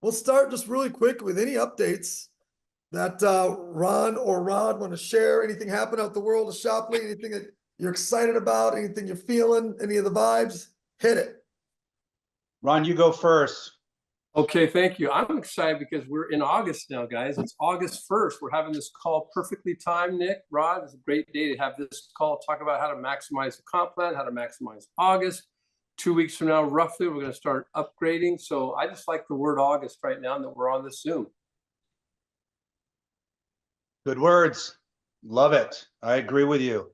we'll start just really quick with any updates that Ron or Rod want to share. Anything happen out the world of Shopley? Anything that you're excited about? Anything you're feeling? Any of the vibes? Hit it. Ron, you go first. Okay, thank you. I'm excited because we're in August now, guys. It's August 1st. We're having this call perfectly timed, Nick, Rod. It's a great day to have this call, talk about how to maximize the comp plan, how to maximize August. 2 weeks from now, roughly, we're going to start upgrading. So I just like the word August right now that we're on this Zoom. Good words. Love it. I agree with you.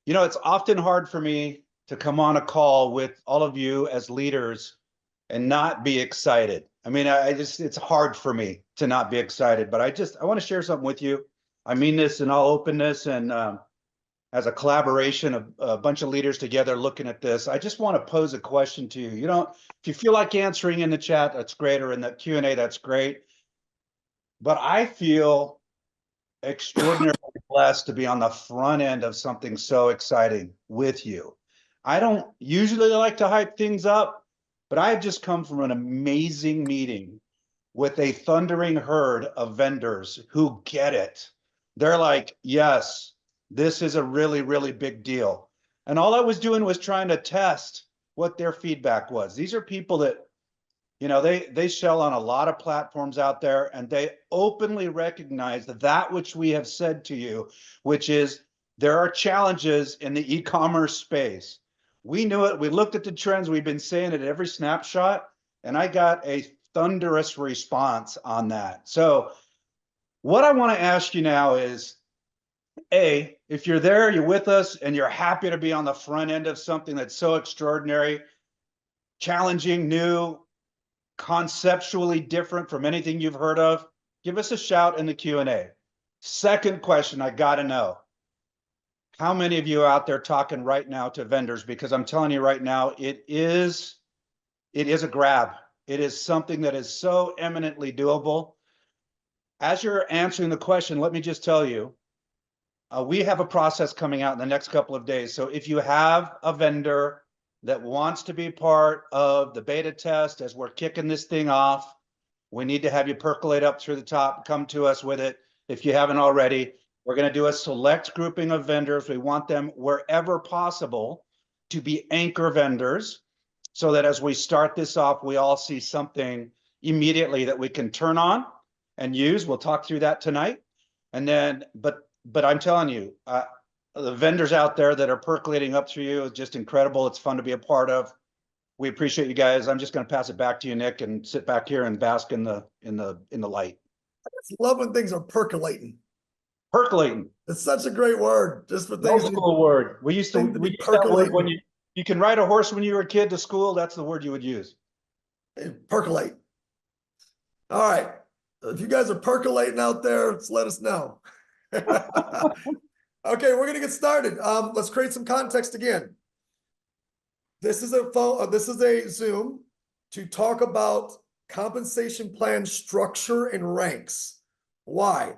You know, it's often hard for me to come on a call with all of you as leaders and not be excited. I mean, it's hard for me to not be excited, but I want to share something with you. I mean this in all openness and as a collaboration of a bunch of leaders together looking at this. I just want to pose a question to you. You know, if you feel like answering in the chat, that's great, or in the Q&A, that's great. But I feel extraordinarily blessed to be on the front end of something so exciting with you. I don't usually like to hype things up, but I've just come from an amazing meeting with a thundering herd of vendors who get it. They're like, yes, this is a really, really big deal. And all I was doing was trying to test what their feedback was. These are people that, you know, they sell on a lot of platforms out there, and they openly recognize that which we have said to you, which is there are challenges in the e-commerce space. We knew it. We looked at the trends. We've been saying it at every snapshot, and I got a thunderous response on that. So what I want to ask you now is, A, if you're there, you're with us, and you're happy to be on the front end of something that's so extraordinary, challenging, new, conceptually different from anything you've heard of, give us a shout in the Q&A. Second question, I got to know, how many of you out there talking right now to vendors? Because I'm telling you right now, it is a grab. It is something that is so eminently doable. As you're answering the question, let me just tell you, we have a process coming out in the next couple of days. So if you have a vendor that wants to be part of the beta test as we're kicking this thing off, we need to have you percolate up through the top, come to us with it. If you haven't already, we're going to do a select grouping of vendors. We want them wherever possible to be anchor vendors so that as we start this off, we all see something immediately that we can turn on and use. We'll talk through that tonight. And then, but I'm telling you, the vendors out there that are percolating up through you is just incredible. It's fun to be a part of. We appreciate you guys. I'm just going to pass it back to you, Nick, and sit back here and bask in the light. I just love when things are percolating. Percolating. It's such a great word, just for Old things. school word. We used that word when you can ride a horse when you were a kid to school. That's the word you would use. Percolate. All right. If you guys are percolating out there, just let us know. Okay, we're gonna get started. Let's create some context again. This is a Zoom to talk about compensation plan structure and ranks. Why?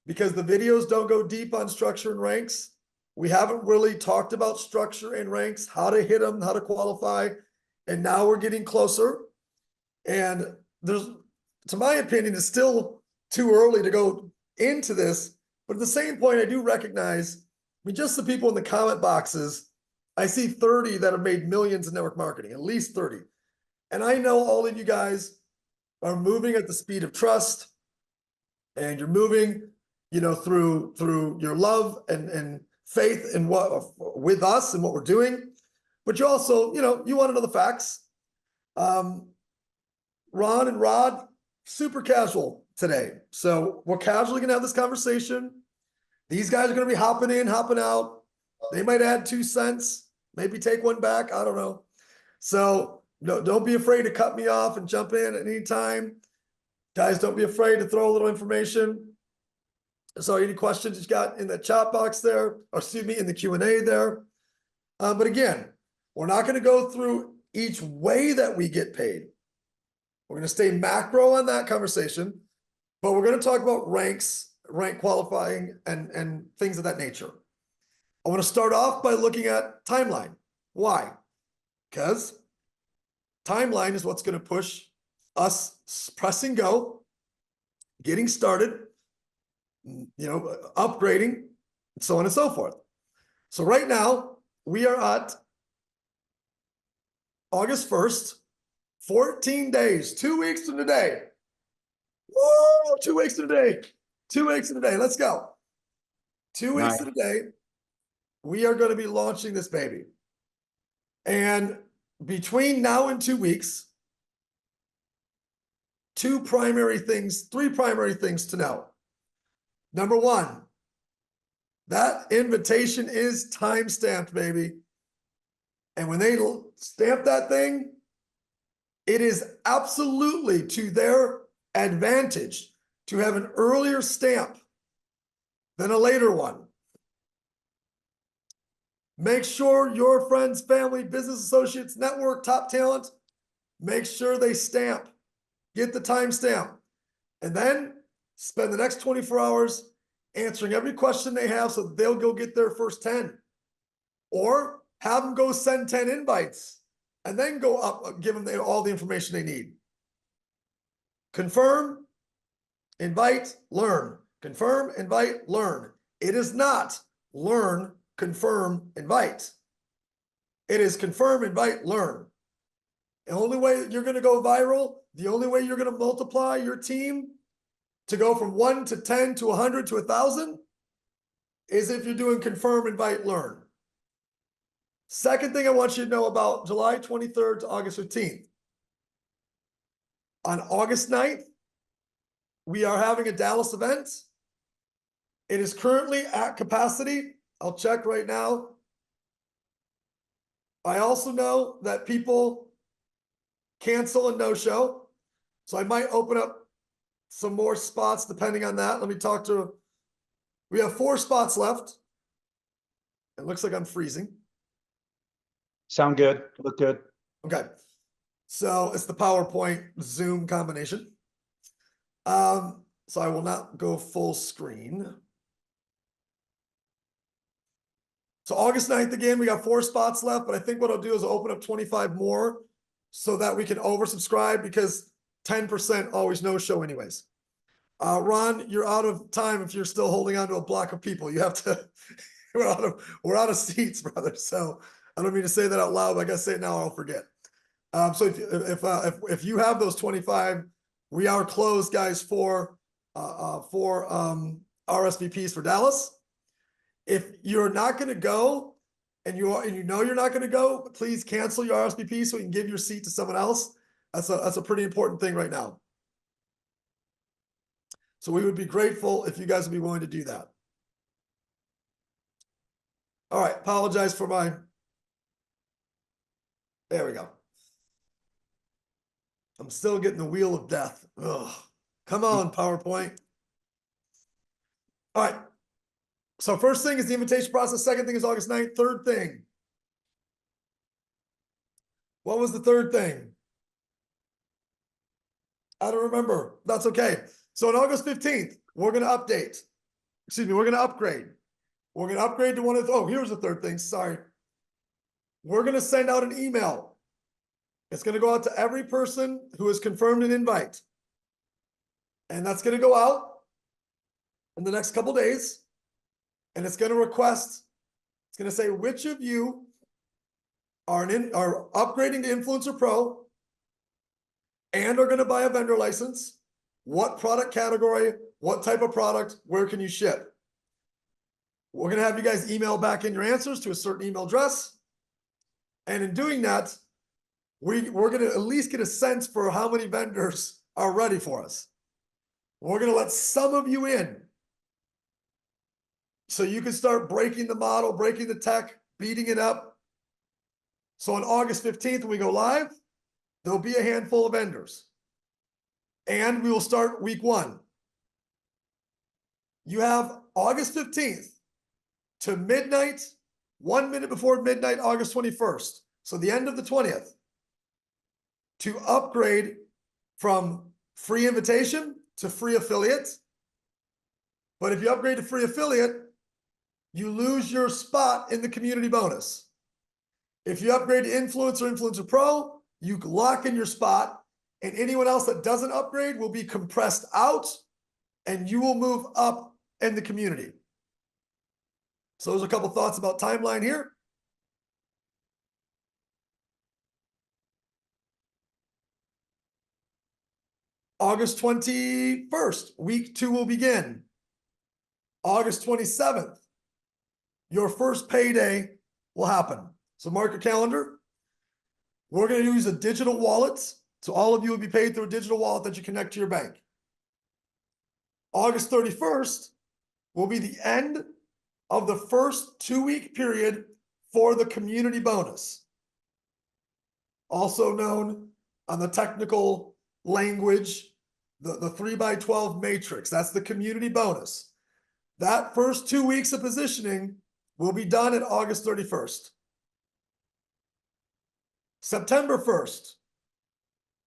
Because the videos don't go deep on structure and ranks. We haven't really talked about structure and ranks, how to hit them, how to qualify, and now we're getting closer. And there's, to my opinion, it's still too early to go into this. But at the same point, I do recognize, I mean, just the people in the comment boxes, I see 30 that have made millions in network marketing, at least 30. And I know all of you guys are moving at the speed of trust, and you're moving, you know, through your love and faith in what with us and what we're doing. But you also, you know, you want to know the facts. Ron and Rod, super casual today. So we're casually gonna have this conversation. These guys are gonna be hopping in, hopping out. They might add 2 cents, maybe take one back, I don't know. So no, don't be afraid to cut me off and jump in at any time. Guys, don't be afraid to throw a little information. So any questions you got in the chat box there, or excuse me, in the Q&A there. But again, we're not gonna go through each way that we get paid. We're going to stay macro on that conversation, but we're going to talk about ranks, rank qualifying, and things of that nature. I want to start off by looking at timeline. Why? Because timeline is what's going to push us pressing go, getting started, upgrading, and so on and so forth. So right now, we are at August 1st, 14 days, 2 weeks from today. Whoa, 2 weeks from today. 2 weeks from today. Let's go. 2 weeks Nice. from today, we are going to be launching this baby. And between now and 2 weeks, three primary things to know. Number one, that invitation is time-stamped, baby. And when they stamp that thing, it is absolutely to their advantage to have an earlier stamp than a later one. Make sure your friends, family, business associates, network, top talent, make sure they stamp. Get the timestamp. And then spend the next 24 hours answering every question they have so that they'll go get their first 10. Or have them go send 10 invites and then go up, give them all the information they need. Confirm, invite, learn. Confirm, invite, learn. It is not learn, confirm, invite. It is confirm, invite, learn. The only way that you're going to go viral, the only way you're going to multiply your team to go from 1 to 10 to 100 to 1,000 is if you're doing confirm, invite, learn. Second thing I want you to know about July 23rd to August 15th. On August 9th, we are having a Dallas event. It is currently at capacity. I'll check right now. I also know that people cancel and no-show. So I might open up some more spots depending on that. Let me talk to, we have 4 spots left. It looks like I'm freezing. Sound good. Look good. Okay. So it's the PowerPoint Zoom combination. So I will not go full screen. So August 9th, again, we got 4 spots left, but I think what I'll do is I'll open up 25 more so that we can oversubscribe because 10% always no show anyways. Ron, you're out of time if you're still holding on to a block of people. You have to, we're out of seats, brother. So I don't mean to say that out loud, but I gotta say it now or I'll forget. So if you have those 25, we are closed, guys, for RSVPs for Dallas. If you're not going to go and you know you're not going to go, please cancel your RSVP so we can give your seat to someone else. That's a pretty important thing right now. So we would be grateful if you guys would be willing to do that. All right, apologize for my, there we go. I'm still getting the wheel of death. Ugh. Come on, PowerPoint. All right. So first thing is the invitation process. Second thing is August 9th. Third thing. What was the third thing? I don't remember. That's okay. So on August 15th, we're going to update. Excuse me, we're going to upgrade. We're going to upgrade to one of, oh, here's the third thing. Sorry. We're going to send out an email. It's going to go out to every person who has confirmed an invite. And that's going to go out in the next couple days. And it's going to request, it's going to say which of you are upgrading to Influencer Pro and are going to buy a vendor license, what product category, what type of product, where can you ship? We're going to have you guys email back in your answers to a certain email address. And in doing that, we're going to at least get a sense for how many vendors are ready for us. We're going to let some of you in so you can start breaking the model, breaking the tech, beating it up. So on August 15th, when we go live, there'll be a handful of vendors. And we will start week 1. You have August 15th to midnight, 1 minute before midnight, August 21st. So the end of the 20th. To upgrade from free invitation to free affiliate. But if you upgrade to free affiliate, you lose your spot in the community bonus. If you upgrade to Influencer Pro, you lock in your spot and anyone else that doesn't upgrade will be compressed out, and you will move up in the community. So there's a couple thoughts about timeline here. August 21st, week 2 will begin. August 27th, your first payday will happen. So mark your calendar. We're going to use a digital wallet. So all of you will be paid through a digital wallet that you connect to your bank. August 31st will be the end of the first 2-week period for the community bonus. Also known on the technical language, the 3x12 matrix. That's the community bonus. That first 2 weeks of positioning will be done at August 31st. September 1st,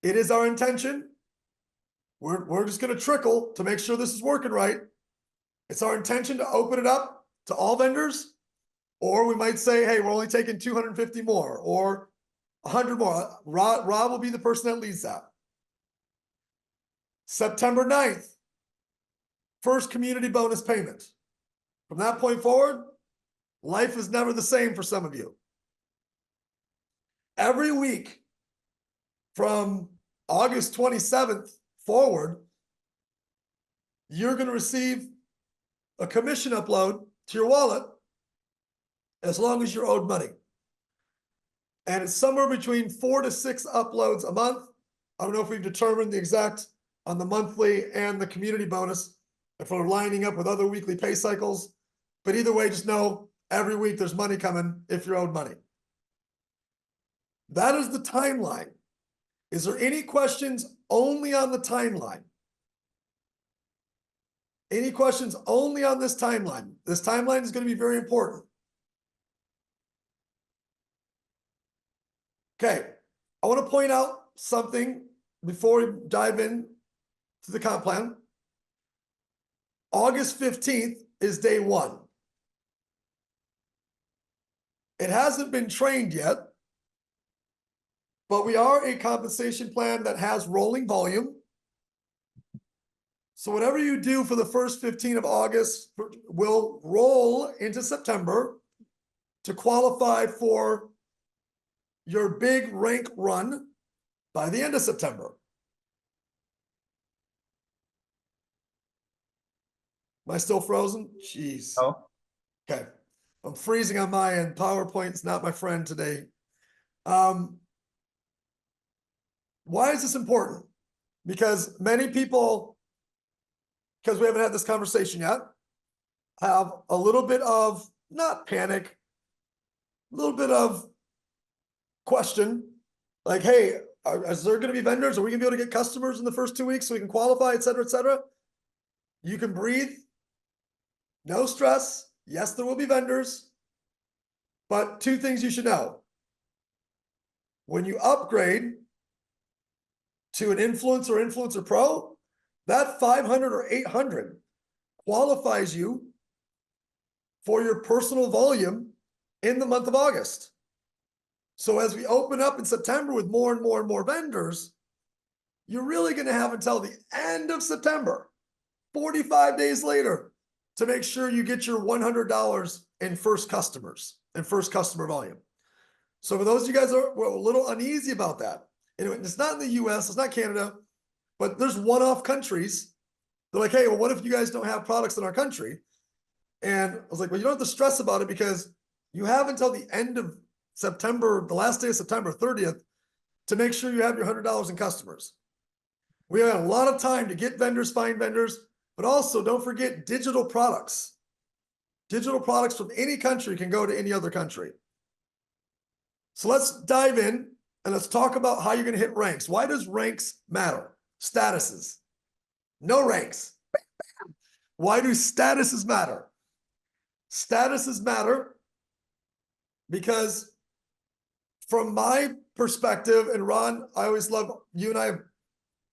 it is our intention. We're just going to trickle to make sure this is working right. It's our intention to open it up to all vendors, or we might say, hey, we're only taking 250 more or 100 more. Rob will be the person that leads that. September 9th, first community bonus payment. From that point forward, life is never the same for some of you. Every week from August 27th forward, you're going to receive a commission upload to your wallet as long as you're owed money. And it's somewhere between 4 to 6 uploads a month. I don't know if we've determined the exact on the monthly and the community bonus, if we're lining up with other weekly pay cycles. But either way, just know every week there's money coming if you're owed money. That is the timeline. Is there any questions only on the timeline? Any questions only on this timeline? This timeline is going to be very important. Okay, I want to point out something before we dive in to the comp plan. August 15th is day 1. It hasn't been trained yet, but we are a compensation plan that has rolling volume. So whatever you do for the first 15 of August will roll into September to qualify for your big rank run by the end of September. Am I still frozen? Jeez. Oh, Okay. I'm freezing on my end. PowerPoint's not my friend today. Why is this important? Because many people, because we haven't had this conversation yet, have a little bit of, not panic, a little bit of question, like, hey, is there going to be vendors? Are we going to be able to get customers in the first 2 weeks so we can qualify, et cetera, et cetera? You can breathe. No stress. Yes, there will be vendors. But 2 things you should know. When you upgrade to an influencer or influencer pro, that 500 or 800 qualifies you for your personal volume in the month of August. So as we open up in September with more and more and more vendors, you're really going to have until the end of September, 45 days later, to make sure you get your $100 in first customers and first customer volume. So for those of you guys who are a little uneasy about that, and it's not in the US, it's not Canada, but there's one-off countries. They're like, hey, well, what if you guys don't have products in our country? And I was like, well, you don't have to stress about it because you have until the end of September, the last day of September 30th, to make sure you have your $100 in customers. We have a lot of time to get vendors, find vendors, but also don't forget digital products. Digital products from any country can go to any other country. So let's dive in and let's talk about how you're going to hit ranks. Why does ranks matter? Statuses. No ranks. Why do statuses matter? Statuses matter because from my perspective, and Ron, I always love, you and I have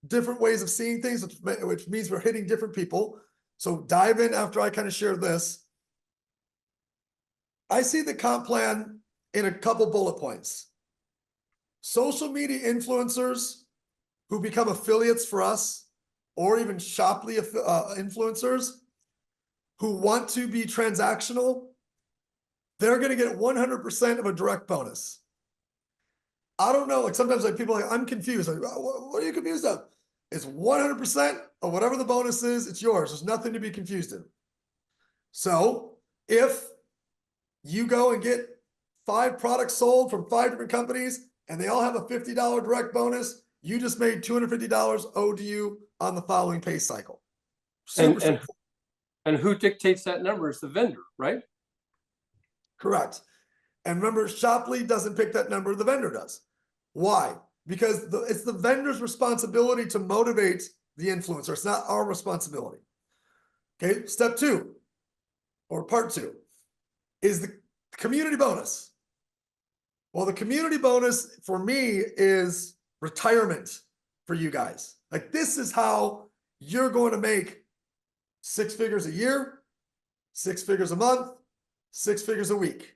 different ways of seeing things, which means we're hitting different people. So dive in after I kind of share this. I see the comp plan in a couple bullet points. Social media influencers who become affiliates for us, or even Shoply influencers who want to be transactional, they're going to get 100% of a direct bonus. I don't know, like sometimes like people are like, I'm confused. Like, what are you confused of? It's 100% of whatever the bonus is, it's yours. There's nothing to be confused in. So if you go and get 5 products sold from 5 different companies and they all have a $50 direct bonus, you just made $250 owed to you on the following pay cycle. And who dictates that number is the vendor, right? Correct. And remember, Shoply doesn't pick that number, the vendor does. Why? Because it's the vendor's responsibility to motivate the influencer. It's not our responsibility. Okay, step 2, or part 2, is the community bonus. Well, the community bonus for me is retirement for you guys. Like, this is how you're going to make 6 figures a year, 6 figures a month, 6 figures a week.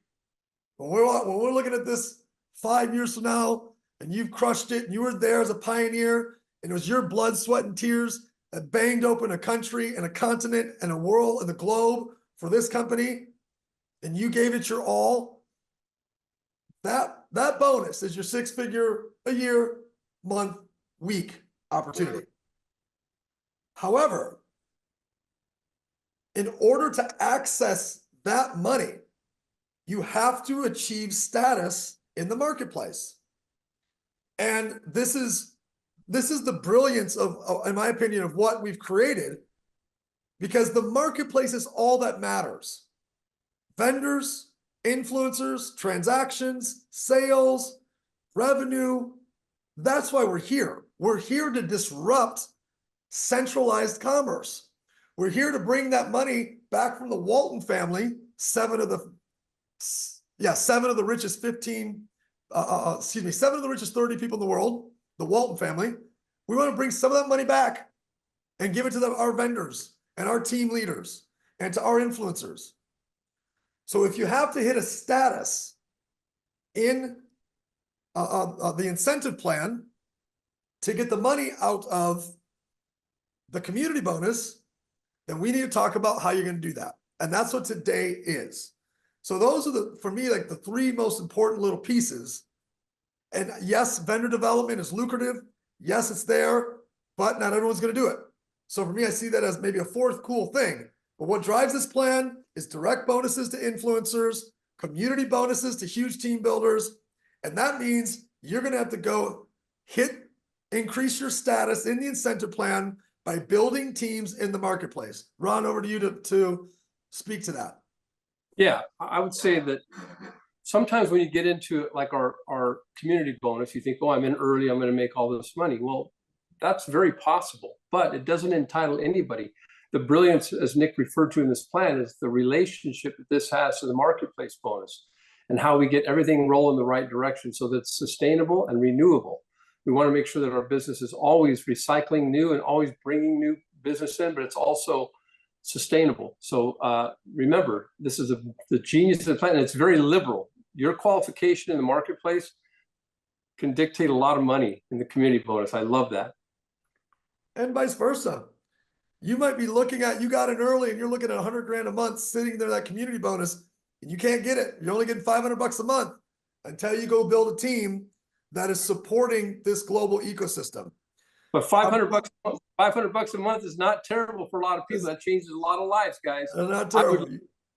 When we're looking at this 5 years from now, and you've crushed it, and you were there as a pioneer, and it was your blood, sweat, and tears that banged open a country and a continent and a world and the globe for this company, and you gave it your all, that bonus is your 6-figure a year, month, week opportunity. However, in order to access that money, you have to achieve status in the marketplace. And this is the brilliance of, in my opinion, of what we've created, because the marketplace is all that matters. Vendors, influencers, transactions, sales, revenue. That's why we're here. We're here to disrupt centralized commerce. We're here to bring that money back from the Walton family, 7 of the richest 7 of the richest 30 people in the world, the Walton family. We want to bring some of that money back and give it to our vendors and our team leaders and to our influencers. So if you have to hit a status in the incentive plan to get the money out of the community bonus, then we need to talk about how you're going to do that. And that's what today is. So those are for me, like the 3 most important little pieces. And yes, vendor development is lucrative. Yes, it's there, but not everyone's going to do it. So for me, I see that as maybe a 4th cool thing. But what drives this plan is direct bonuses to influencers, community bonuses to huge team builders. And that means you're going to have to go increase your status in the incentive plan by building teams in the marketplace. Ron, over to you to speak to that. Yeah, I would say that sometimes when you get into it, like our community bonus, you think, oh, I'm in early, I'm going to make all this money. Well, that's very possible, but it doesn't entitle anybody. The brilliance, as Nick referred to in this plan, is the relationship that this has to the marketplace bonus and how we get everything roll in the right direction so that it's sustainable and renewable. We want to make sure that our business is always recycling new and always bringing new business in, but it's also sustainable. So remember, this is the genius of the plan, and it's very liberal. Your qualification in the marketplace can dictate a lot of money in the community bonus. I love that. And vice versa. You might be looking at, you got in early and you're looking at 100 grand a month sitting there, that community bonus, and you can't get it. You're only getting $500 a month until you go build a team that is supporting this global ecosystem. But $500 a month is not terrible for a lot of people. That changes a lot of lives, guys. Not terrible.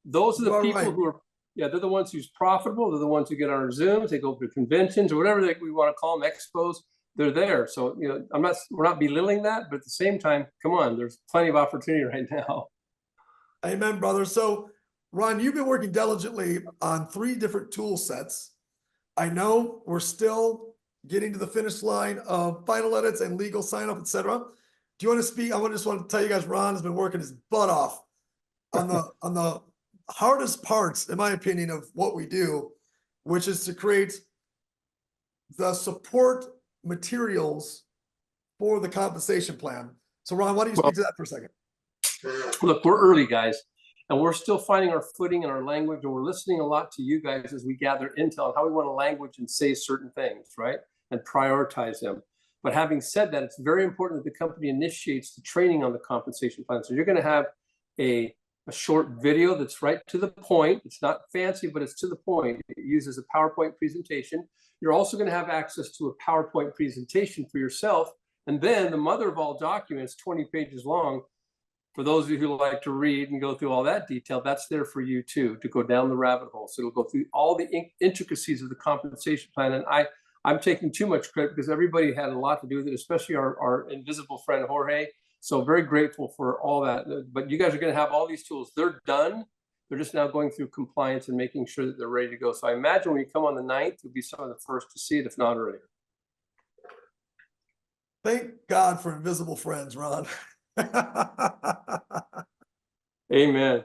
Those are the people who are, they're the ones who's profitable. They're the ones who get on our Zooms. They go to conventions or whatever we want to call them, expos. They're there. So, we're not belittling that, but at the same time, come on, there's plenty of opportunity right now. Amen, brother. So, Ron, you've been working diligently on 3 different tool sets. I know we're still getting to the finish line of final edits and legal sign up, etc. Do you want to speak? I just want to tell you guys, Ron has been working his butt off on the hardest parts, in my opinion, of what we do, which is to create the support materials for the compensation plan. So Ron, why don't you speak to that for a second? Look, we're early, guys, and we're still finding our footing and our language, and we're listening a lot to you guys as we gather intel on how we want to language and say certain things, right? And prioritize them. But having said that, it's very important that the company initiates the training on the compensation plan. So you're going to have a short video that's right to the point. It's not fancy, but it's to the point. It uses a PowerPoint presentation. You're also going to have access to a PowerPoint presentation for yourself. And then the mother of all documents, 20 pages long, for those of you who like to read and go through all that detail, that's there for you too, to go down the rabbit hole. So it'll go through all the intricacies of the compensation plan. And I'm taking too much credit because everybody had a lot to do with it, especially our invisible friend Jorge. So very grateful for all that. But you guys are going to have all these tools. They're done. They're just now going through compliance and making sure that they're ready to go. So I imagine when you come on the 9th, you'll be some of the first to see it, if not earlier. Thank God for invisible friends, Ron. Amen.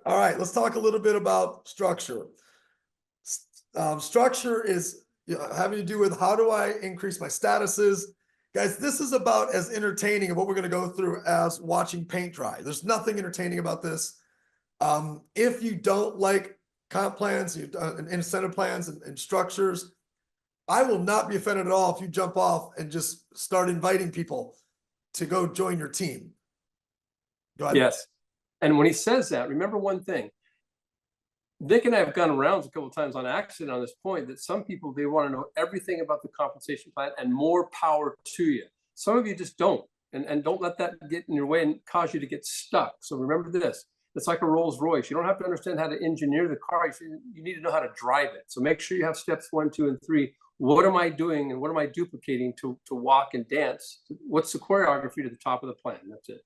All right, let's talk a little bit about structure. Structure is having to do with how do I increase my statuses. Guys, this is about as entertaining of what we're going to go through as watching paint dry. There's nothing entertaining about this. If you don't like comp plans, and incentive plans and structures, I will not be offended at all if you jump off and just start inviting people to go join your team. Go ahead. Yes. And when he says that, remember one thing. Nick and I have gone around a couple of times on accident on this point that some people, they want to know everything about the compensation plan, and more power to you. Some of you just don't, and don't let that get in your way and cause you to get stuck. So remember this, it's like a Rolls Royce. You don't have to understand how to engineer the car. You need to know how to drive it. So make sure you have steps 1, 2, and 3. What am I doing and what am I duplicating to walk and dance? What's the choreography to the top of the plan? That's it.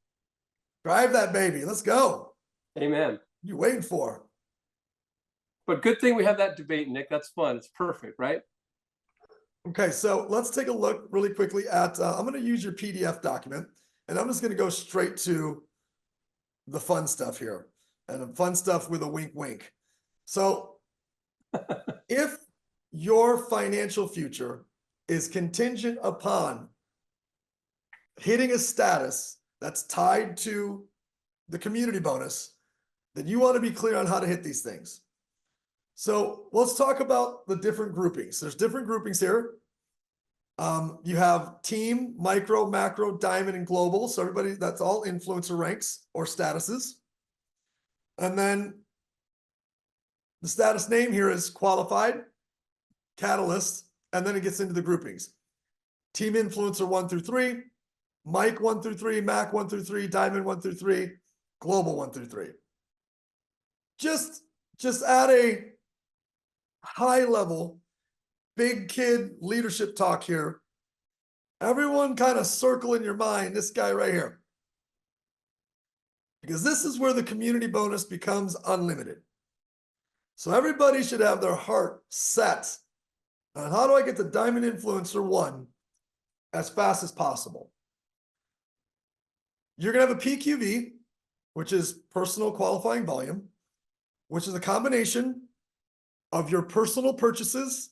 Drive that baby. Let's go. Amen. You waiting for? But good thing we have that debate, Nick. That's fun. It's perfect, right? Okay, so let's take a look really quickly at, I'm going to use your PDF document, and I'm just going to go straight to the fun stuff here, and the fun stuff with a wink, wink. So if your financial future is contingent upon hitting a status that's tied to the community bonus, then you want to be clear on how to hit these things. So let's talk about the different groupings. There's different groupings here. You have team, micro, macro, diamond, and global. So everybody, that's all influencer ranks or statuses. And then the status name here is qualified, catalyst, and then it gets into the groupings. Team influencer 1 through 3, Mike 1 through 3, Mac 1 through 3, Diamond 1 through 3, Global 1 through 3. Just at a high level, big kid leadership talk here. Everyone kind of circle in your mind this guy right here. Because this is where the community bonus becomes unlimited. So everybody should have their heart set on how do I get to Diamond Influencer 1 as fast as possible. You're going to have a PQV, which is personal qualifying volume, which is a combination of your personal purchases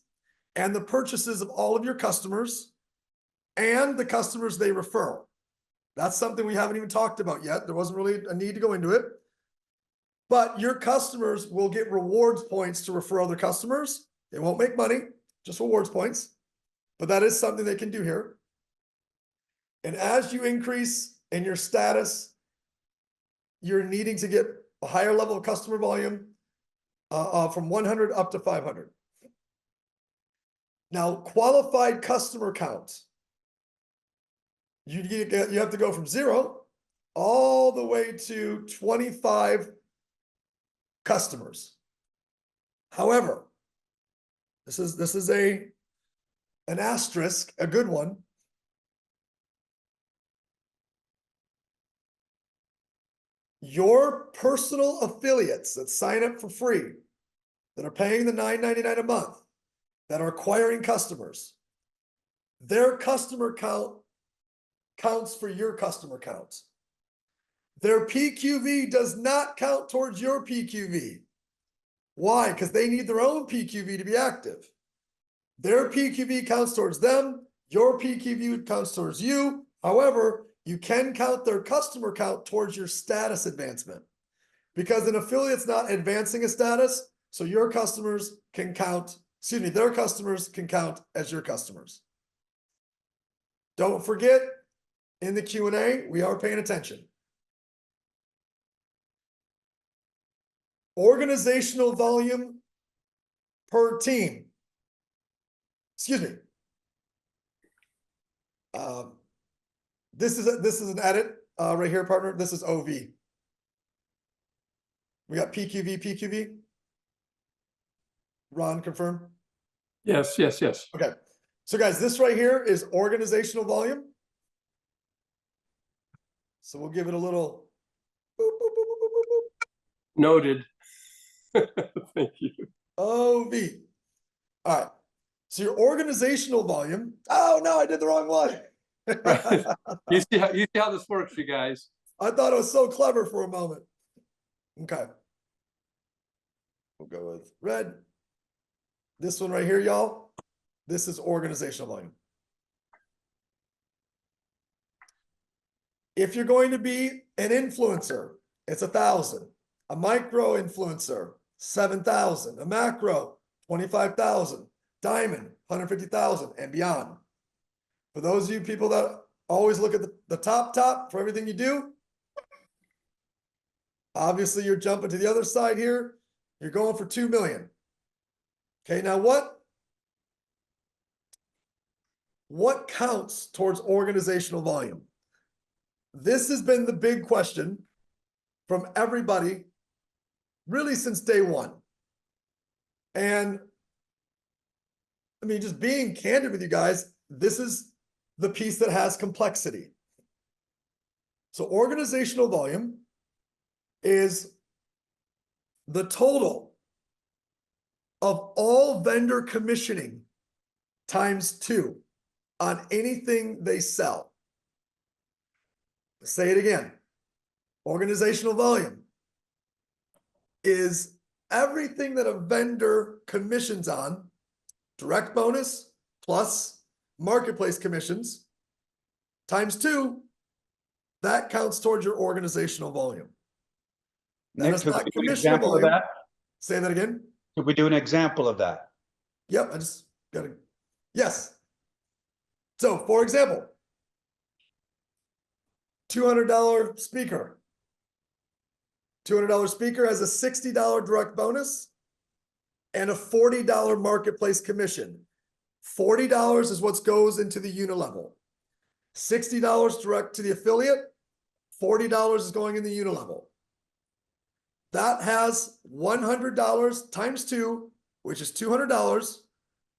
and the purchases of all of your customers and the customers they refer. That's something we haven't even talked about yet. There wasn't really a need to go into it. But your customers will get rewards points to refer other customers. They won't make money, just rewards points. But that is something they can do here. And as you increase in your status, you're needing to get a higher level of customer volume from 100 up to 500. Now, qualified customer count. You have to go from 0 all the way to 25 customers. However, this is an asterisk, a good one. Your personal affiliates that sign up for free, that are paying the $9.99 a month, that are acquiring customers, their customer count counts for your customer count. Their PQV does not count towards your PQV. Why? Because they need their own PQV to be active. Their PQV counts towards them. Your PQV counts towards you. However, you can count their customer count towards your status advancement, because an affiliate's not advancing a status. So your customers can count, their customers can count as your customers. Don't forget, in the Q&A, we are paying attention. Organizational volume per team. Excuse me. This is an edit right here, partner. This is OV. We got PQV. Ron, confirm. Yes. Okay. So guys, this right here is organizational volume. So we'll give it a little boop, boop, boop, boop, boop, boop. Noted. Thank you. OV. All right. So your organizational volume. Oh no, I did the wrong one. Right. You see how this works, you guys. I thought it was so clever for a moment. Okay. We'll go with red. This one right here, y'all. This is organizational volume. If you're going to be an influencer, it's 1,000. A micro influencer, 7,000. A macro, 25,000. Diamond, 150,000 and beyond. For those of you people that always look at the top for everything you do, obviously you're jumping to the other side here. You're going for 2 million. Okay, now what counts towards organizational volume? This has been the big question from everybody really since day one. And I mean, just being candid with you guys, this is the piece that has complexity. So organizational volume is the total of all vendor commissioning times 2 on anything they sell. Say it again. Organizational volume is everything that a vendor commissions on, direct bonus plus marketplace commissions times 2, that counts towards your organizational volume. Nick, That is could not we do an commissionable example of volume. that? Say that again. Could we do an example of that? Yep, I just gotta, yes. So for example, $200 speaker. $200 speaker has a $60 direct bonus and a $40 marketplace commission. $40 is what goes into the unilevel. $60 direct to the affiliate. $40 is going in the unilevel. That has $100 times 2, which is $200,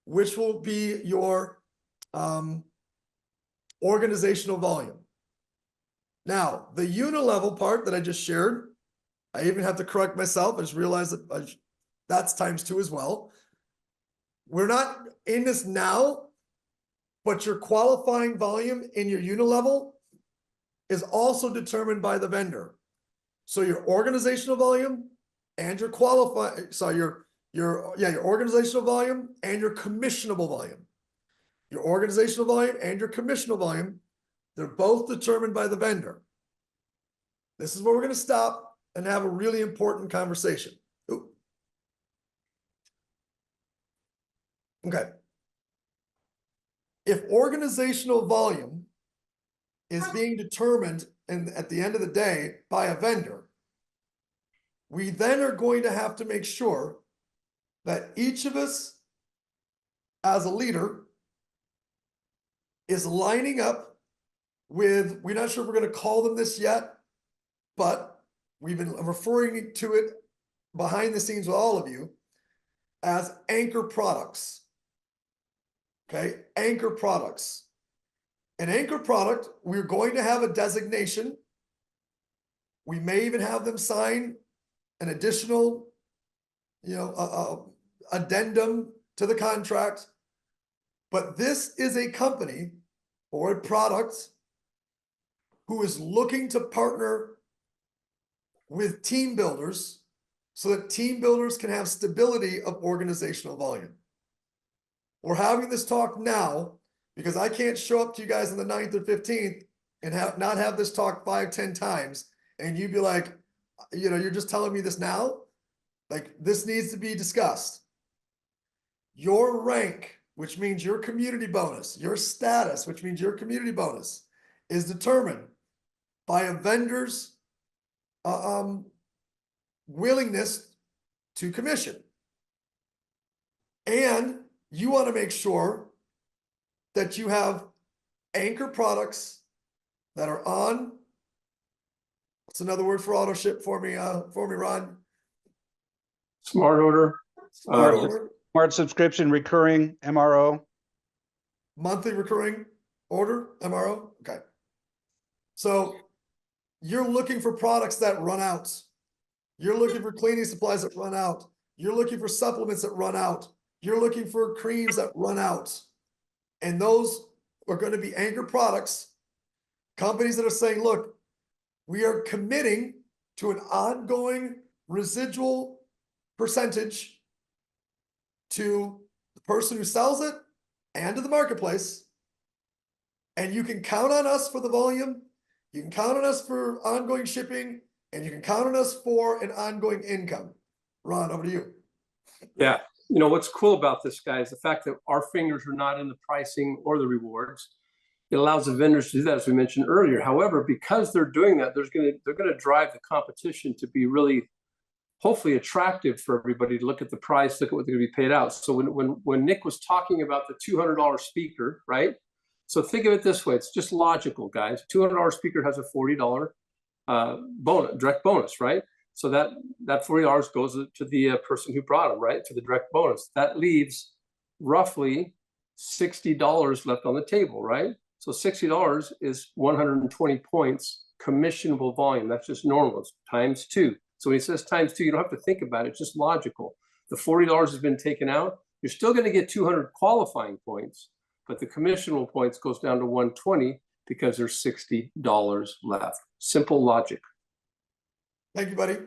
which will be your organizational volume. Now, the unilevel part that I just shared, I even have to correct myself. I just realized that that's times 2 as well. We're not in this now, but your qualifying volume in your unilevel is also determined by the vendor. So your organizational volume and your your organizational volume and your commissionable volume. Your organizational volume and your commissionable volume, they're both determined by the vendor. This is where we're going to stop and have a really important conversation. Ooh. Okay. If organizational volume is being determined at the end of the day by a vendor, we then are going to have to make sure that each of us as a leader is lining up with, we're not sure if we're going to call them this yet, but we've been referring to it behind the scenes with all of you as anchor products. Okay, anchor products. An anchor product, we're going to have a designation. We may even have them sign an additional, addendum to the contract. But this is a company or a product who is looking to partner with team builders so that team builders can have stability of organizational volume. We're having this talk now because I can't show up to you guys on the 9th or 15th and not have this talk 5-10 times. And you'd be like, you're just telling me this now? Like, this needs to be discussed. Your rank which means your community bonus, your status, which means your community bonus, is determined by a vendor's willingness to commission. And you want to make sure that you have anchor products that are on. What's another word for auto ship for me, Ron? Smart order. Smart Uh, order, Smart subscription, recurring, MRO. monthly recurring order, MRO. Okay. So you're looking for products that run out. You're looking for cleaning supplies that run out. You're looking for supplements that run out. You're looking for creams that run out. And those are going to be anchor products. Companies that are saying, look, we are committing to an ongoing residual percentage to the person who sells it and to the marketplace. And you can count on us for the volume. You can count on us for ongoing shipping, and you can count on us for an ongoing income. Ron, over to you. Yeah, you know, what's cool about this, guy, is the fact that our fingers are not in the pricing or the rewards. It allows the vendors to do that, as we mentioned earlier. However, because they're doing that, they're going to drive the competition to be really, hopefully, attractive for everybody to look at the price, look at what they're going to be paid out. So when Nick was talking about the $200 speaker, right? So think of it this way: it's just logical, guys. $200 speaker has a $40 bonus, direct bonus, right? So that $40 goes to the person who brought them, right? To the direct bonus. That leaves roughly $60 left on the table, right? So $60 is 120 points commissionable volume. That's just normal. It's times 2. So when he says times 2, you don't have to think about it. It's just logical. The $40 has been taken out. You're still going to get 200 qualifying points, but the commissionable points goes down to 120 because there's $60 left. Simple logic. Thank you, buddy.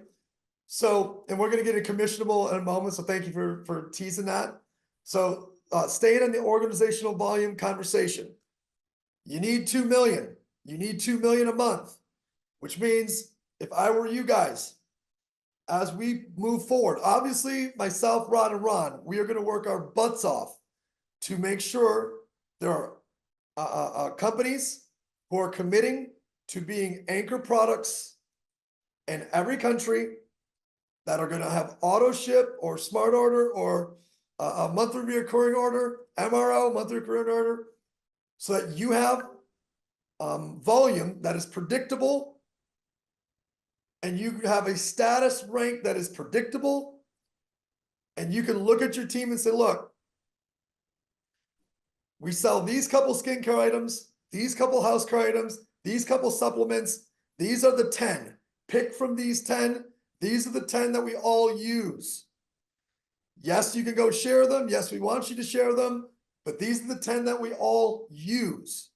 So, and we're going to get a commissionable in a moment. So thank you for teasing that. So staying in the organizational volume conversation, you need 2 million. You need 2 million a month, which means if I were you guys, as we move forward, obviously myself, Rod, and Ron, we are going to work our butts off to make sure there are companies who are committing to being anchor products in every country that are going to have auto ship or smart order or a monthly recurring order, MRO, monthly recurring order, so that you have volume that is predictable and you have a status rank that is predictable, and you can look at your team and say, look, we sell these couple skincare items, these couple house care items, these couple supplements. These are the 10. Pick from these 10. These are the 10 that we all use. Yes, you can go share them. Yes, we want you to share them, but these are the 10 that we all use.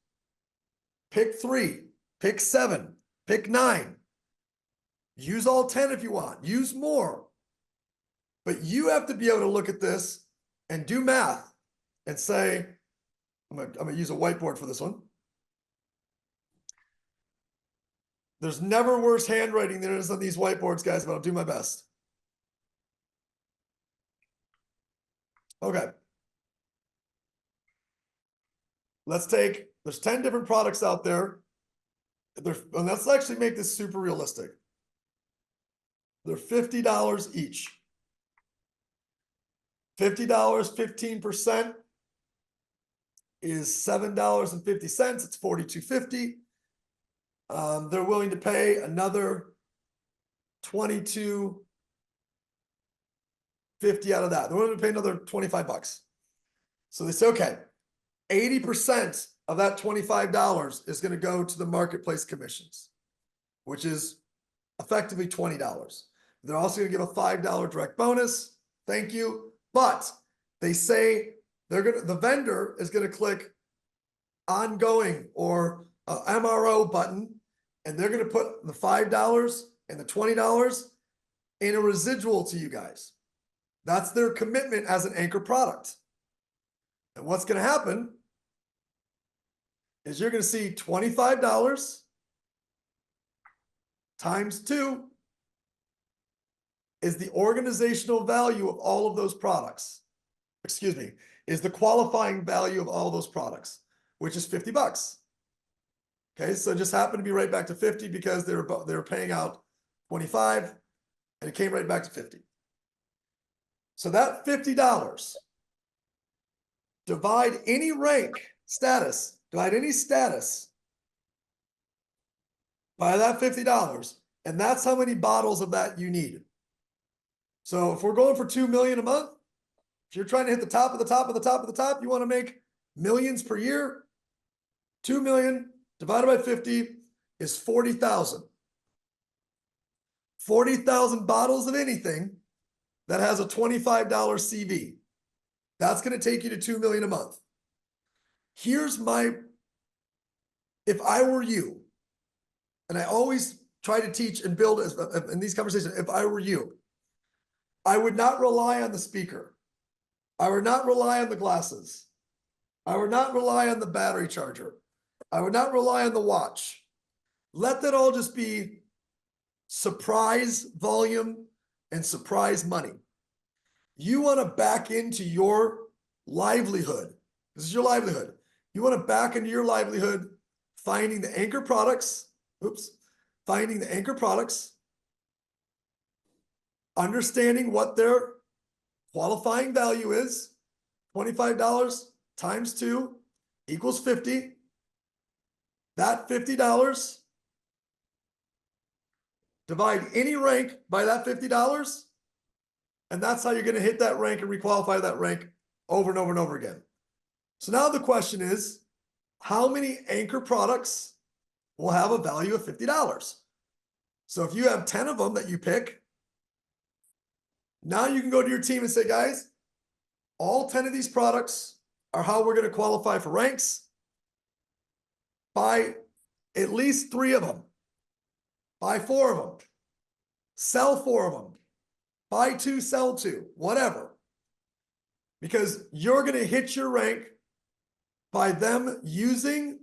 Pick 3, pick 7, pick 9. Use all 10 if you want. Use more. But you have to be able to look at this and do math and say, I'm gonna use a whiteboard for this one. There's never worse handwriting than there is on these whiteboards, guys, but I'll do my best. Okay. Let's take, there's 10 different products out there. And let's actually make this super realistic. They're $50 each. $50, 15% is $7.50. It's $42.50. They're willing to pay another $22.50 out of that. They're willing to pay another $25. So they say, okay, 80% of that $25 is going to go to the marketplace commissions, which is effectively $20. They're also going to give a $5 direct bonus. Thank you. But they say the vendor is going to click ongoing or MRO button, and they're going to put the $5 and the $20 in a residual to you guys. That's their commitment as an anchor product. And what's going to happen is you're going to see $25 times 2 is the organizational value of all of those products. Excuse me, is the qualifying value of all those products, which is $50. Okay, so it just happened to be right back to 50 because they were paying out 25 and it came right back to 50. So that $50, divide any status by that $50, and that's how many bottles of that you need. So if we're going for 2 million a month, if you're trying to hit the top of the top of the top of the top, you want to make millions per year, 2 million divided by 50 is 40,000. 40,000 bottles of anything that has a $25 CV. That's going to take you to 2 million a month. Here's if I were you, and I always try to teach and build in these conversations, if I were you, I would not rely on the speaker. I would not rely on the glasses. I would not rely on the battery charger. I would not rely on the watch. Let that all just be surprise volume and surprise money. You want to back into your livelihood. This is your livelihood. You want to back into your livelihood finding the anchor products. Finding the anchor products, understanding what their qualifying value is. $25 times 2 equals 50. That $50, divide any rank by that $50, and that's how you're going to hit that rank and requalify that rank over and over and over again. So now the question is, how many anchor products will have a value of $50? So if you have 10 of them that you pick, now you can go to your team and say, guys, all 10 of these products are how we're going to qualify for ranks. Buy at least 3 of them. Buy 4 of them. Sell 4 of them. Buy 2, sell 2, whatever. Because you're going to hit your rank by them using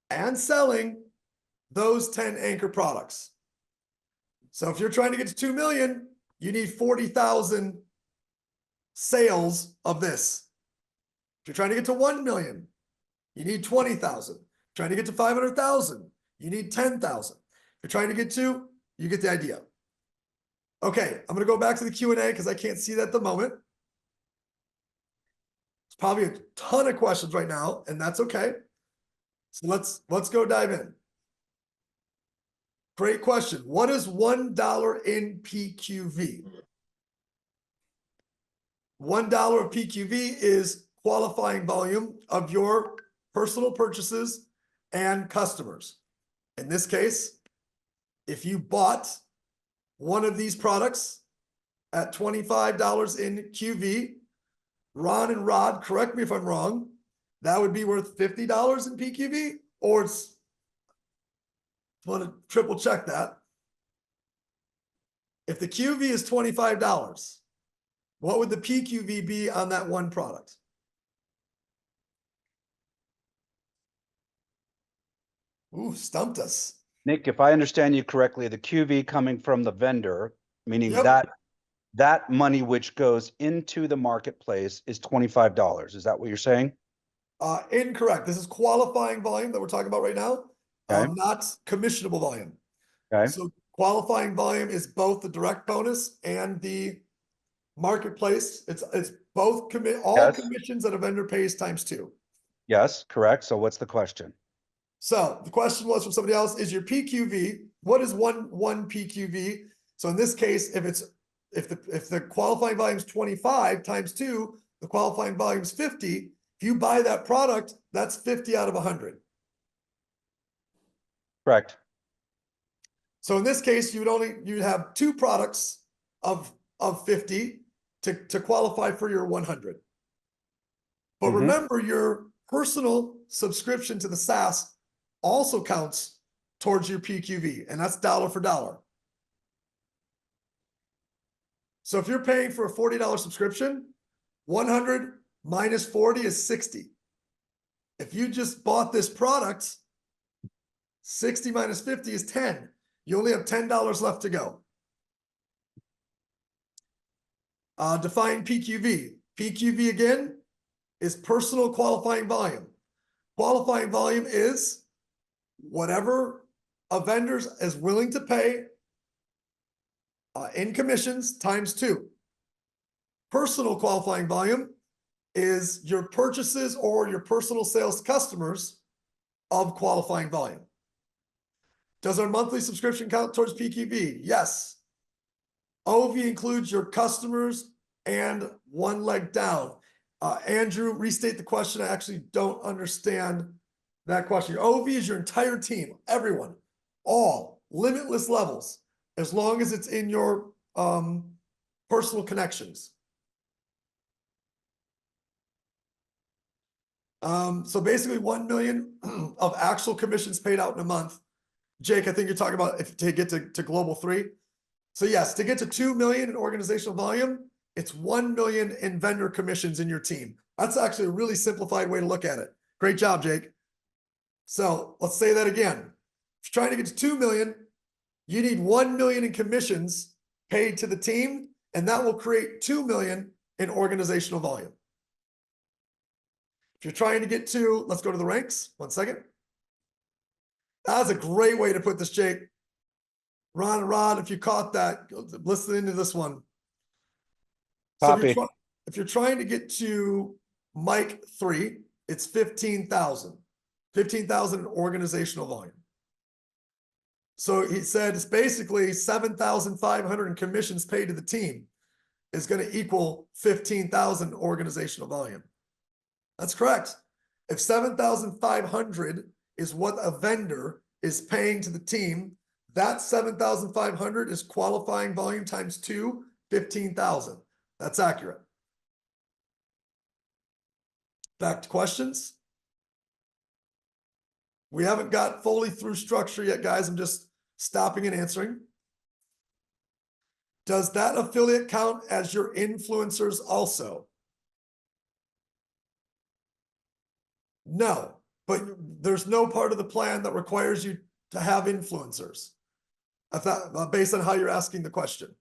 and selling those 10 anchor products. So if you're trying to get to 2 million, you need 40,000 sales of this. If you're trying to get to 1 million, you need 20,000. Trying to get to 500,000, you need 10,000. If you're trying to get to, you get the idea. Okay, I'm going to go back to the Q&A because I can't see that at the moment. It's probably a ton of questions right now, and that's okay. So let's go dive in. Great question. What is $1 in PQV? $1 of PQV is qualifying volume of your personal purchases and customers. In this case, if you bought one of these products at $25 in QV, Ron and Rod, correct me if I'm wrong, that would be worth $50 in PQV, or it's, I want to triple check that. If the QV is $25, what would the PQV be on that one product? Ooh, stumped us. Nick, if I understand you correctly, the QV coming from the vendor, meaning Yep. that money which goes into the marketplace is $25. Is that what you're saying? Incorrect. This is qualifying volume that we're talking about right now, Okay. not commissionable volume. Okay. So qualifying volume is both the direct bonus and the marketplace. It's both all Yes. commissions that a vendor pays times 2. Yes, correct. So what's the question? So the question was from somebody else, is your PQV, what is one PQV? So in this case, if the qualifying volume is 25 times 2, the qualifying volume is 50. If you buy that product, that's 50 out of 100. Correct. So in this case, you'd have 2 products of 50 to qualify for your 100. But Mhm. remember, your personal subscription to the SaaS also counts towards your PQV, and that's dollar for dollar. So if you're paying for a $40 subscription, 100 minus 40 is 60. If you just bought this product, 60 minus 50 is 10. You only have $10 left to go. Define PQV. PQV again is personal qualifying volume. Qualifying volume is whatever a vendor is willing to pay in commissions times 2. Personal qualifying volume is your purchases or your personal sales to customers of qualifying volume. Does our monthly subscription count towards PQV? Yes. OV includes your customers and one leg down. Andrew, restate the question. I actually don't understand that question. Your OV is your entire team, everyone, all limitless levels, as long as it's in your personal connections. So basically 1 million of actual commissions paid out in a month. Jake, I think you're talking about if to get to global 3. So yes, to get to 2 million in organizational volume, it's 1 million in vendor commissions in your team. That's actually a really simplified way to look at it. Great job, Jake. So let's say that again. If you're trying to get to 2 million, you need 1 million in commissions paid to the team, and that will create 2 million in organizational volume. If you're trying to get to, let's go to the ranks. 1 second. That's a great way to put this, Jake. Ron and Rod, if you caught that, listen into this one. So if you're trying to get to Mike 3, it's 15,000. 15,000 in organizational volume. So he said it's basically 7,500 in commissions paid to the team is going to equal 15,000 organizational volume. That's correct. If 7,500 is what a vendor is paying to the team, that 7,500 is qualifying volume times 2, 15,000. That's accurate. Back to questions. We haven't got fully through structure yet, guys. I'm just stopping and answering. Does that affiliate count as your influencers also? No, but there's no part of the plan that requires you to have influencers. If that, based on how you're asking the question.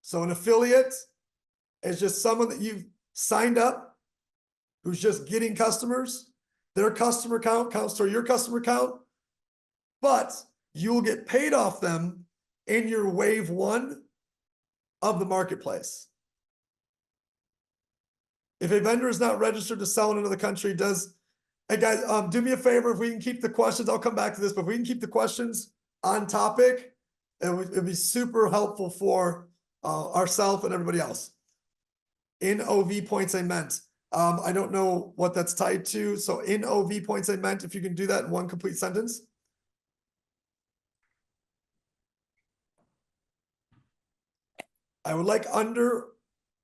So an affiliate is just someone that you've signed up who's just getting customers. Their customer count counts toward your customer count, but you'll get paid off them in your wave 1 of the marketplace. If a vendor is not registered to sell in another country, hey guys, do me a favor, if we can keep the questions, I'll come back to this, but if we can keep the questions on topic, it'd be super helpful for ourselves and everybody else. In OV points I meant. I don't know what that's tied to. So in OV points I meant, if you can do that in one complete sentence. I would like under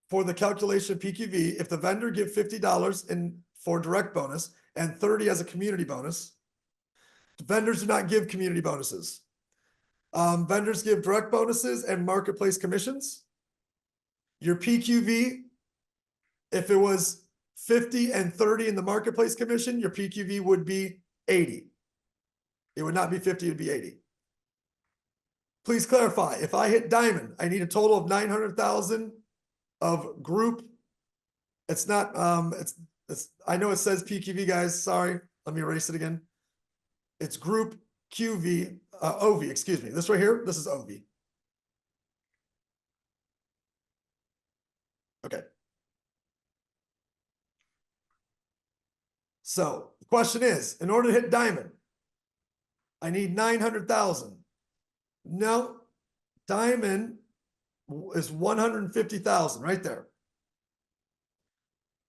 for the calculation of PQV, if the vendor give $50 for direct bonus and 30 as a community bonus. Vendors do not give community bonuses. Vendors give direct bonuses and marketplace commissions. Your PQV, if it was 50 and 30 in the marketplace commission, your PQV would be 80. It would not be 50, it'd be 80. Please clarify, if I hit diamond, I need a total of 900,000 of group. It's not, I know it says PQV, guys, sorry. Let me erase it again. It's group QV, OV, excuse me. This right here, this is OV. Okay. So the question is, in order to hit diamond, I need 900,000. No, diamond is 150,000 right there.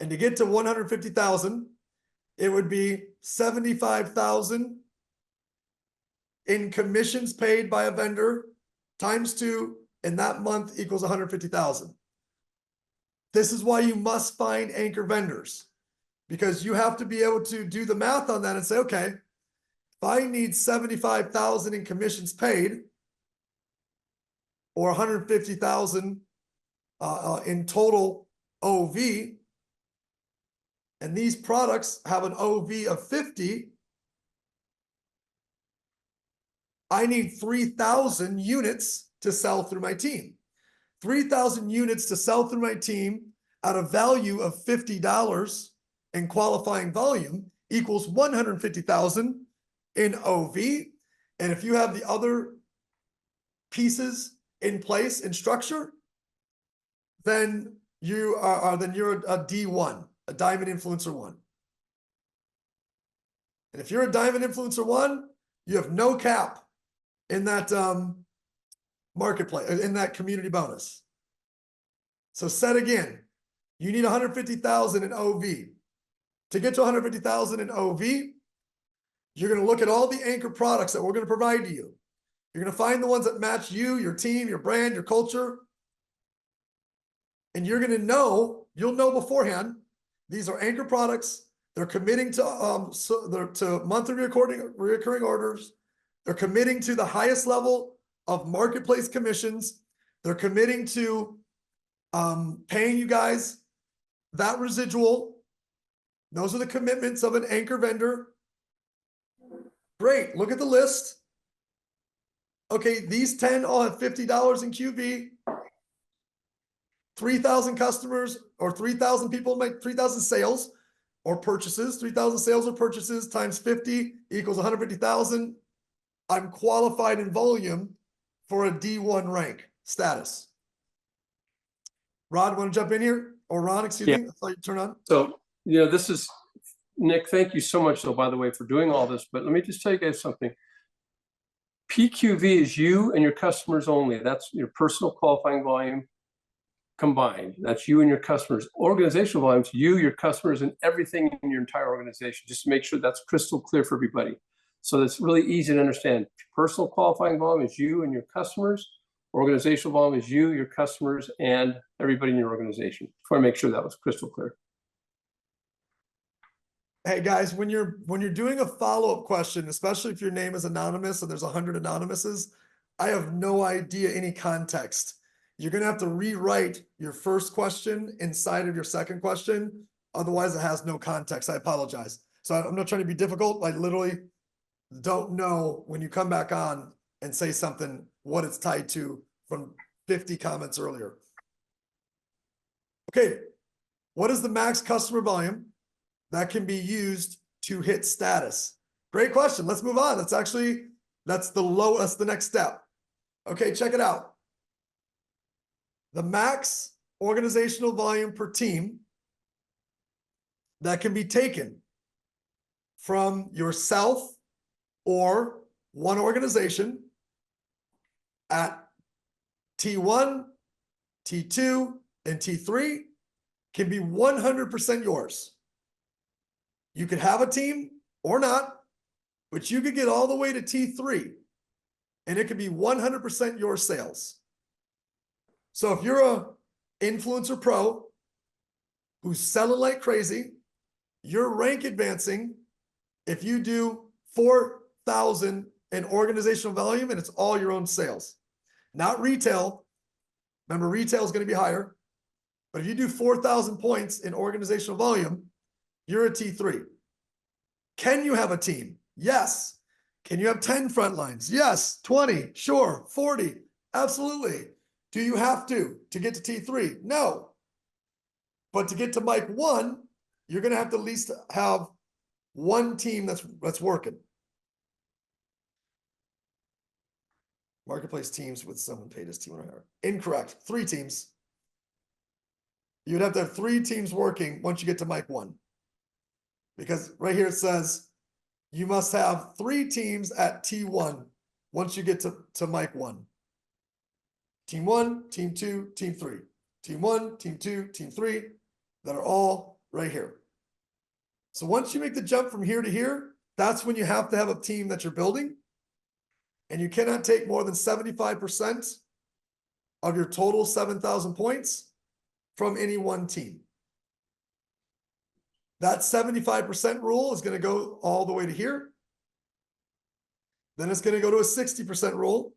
And to get to 150,000, it would be 75,000 in commissions paid by a vendor times 2, and that month equals 150,000. This is why you must find anchor vendors, because you have to be able to do the math on that and say, okay, if I need 75,000 in commissions paid, or 150,000 in total OV, and these products have an OV of 50, I need 3,000 units to sell through my team. 3,000 units to sell through my team at a value of $50 in qualifying volume equals 150,000 in OV. And if you have the other pieces in place in structure, then you're a D1, a Diamond Influencer 1. And if you're a Diamond Influencer 1, you have no cap in that marketplace, in that community bonus. So said again, you need 150,000 in OV. To get to 150,000 in OV, you're going to look at all the anchor products that we're going to provide to you. You're going to find the ones that match you, your team, your brand, your culture. And you're going to know, you'll know beforehand, these are anchor products. They're committing to to monthly recurring orders. They're committing to the highest level of marketplace commissions. They're committing to paying you guys that residual. Those are the commitments of an anchor vendor. Great, look at the list. Okay, these 10 all have $50 in QV. 3,000 customers or 3,000 people make 3,000 sales or purchases. 3,000 sales or purchases times 50 equals 150,000. I'm qualified in volume for a D1 rank status. Rod, want to jump in here? Or Ron, excuse me. I saw you turn on. So, this is, Nick, thank you so much, though, by the way, for doing all this. But let me just tell you guys something. PQV is you and your customers only. That's your personal qualifying volume combined. That's you and your customers. Organizational volumes, you, your customers, and everything in your entire organization. Just to make sure that's crystal clear for everybody. So that's really easy to understand. Personal qualifying volume is you and your customers. Organizational volume is you, your customers, and everybody in your organization. Just want to make sure that was crystal clear. Hey guys, when you're doing a follow-up question, especially if your name is anonymous and there's 100 anonymouses, I have no idea any context. You're gonna have to rewrite your first question inside of your second question. Otherwise, it has no context. I apologize. So I'm not trying to be difficult. I literally don't know when you come back on and say something, what it's tied to from 50 comments earlier. Okay, what is the max customer volume that can be used to hit status? Great question. Let's move on. That's the next step. Okay, check it out. The max organizational volume per team that can be taken from yourself or one organization at T1, T2, and T3 can be 100% yours. You could have a team or not, but you could get all the way to T3 and it could be 100% your sales. So if you're a influencer pro who's selling like crazy, you're rank advancing if you do 4,000 in organizational volume and it's all your own sales, not retail. Remember, retail is going to be higher, but if you do 4,000 points in organizational volume, you're a T3. Can you have a team? Yes. Can you have 10 front lines? Yes. 20, sure. 40, absolutely. Do you have to get to T3? No. But to get to Mike 1, you're going to have to at least have one team that's working. Marketplace teams with someone paid as T1 or higher. Incorrect. 3 teams. You'd have to have 3 teams working once you get to Mike 1. Because right here it says you must have 3 teams at T1 once you get to Mike 1. Team 1, Team 2, Team 3. Team 1, Team 2, Team 3 that are all right here. So once you make the jump from here to here, that's when you have to have a team that you're building. And you cannot take more than 75% of your total 7,000 points from any one team. That 75% rule is going to go all the way to here. Then it's going to go to a 60% rule,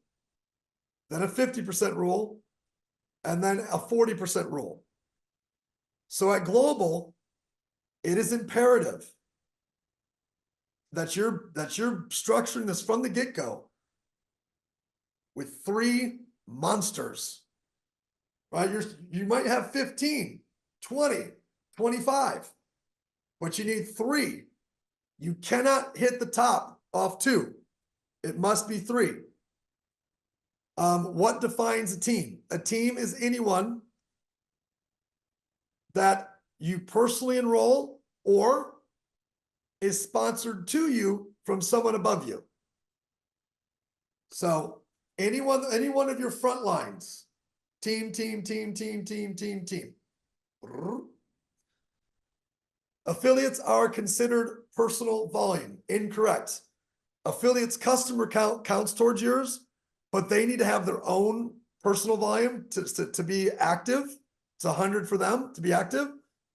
then a 50% rule, and then a 40% rule. So at Global, it is imperative that you're structuring this from the get-go with 3 monsters, right? You might have 15, 20, 25, but you need 3. You cannot hit the top off 2. It must be 3. What defines a team? A team is anyone that you personally enroll or is sponsored to you from someone above you. So any one of your front lines, team. Affiliates are considered personal volume. Incorrect. Affiliates customer count counts towards yours, but they need to have their own personal volume to be active. It's 100 for them to be active.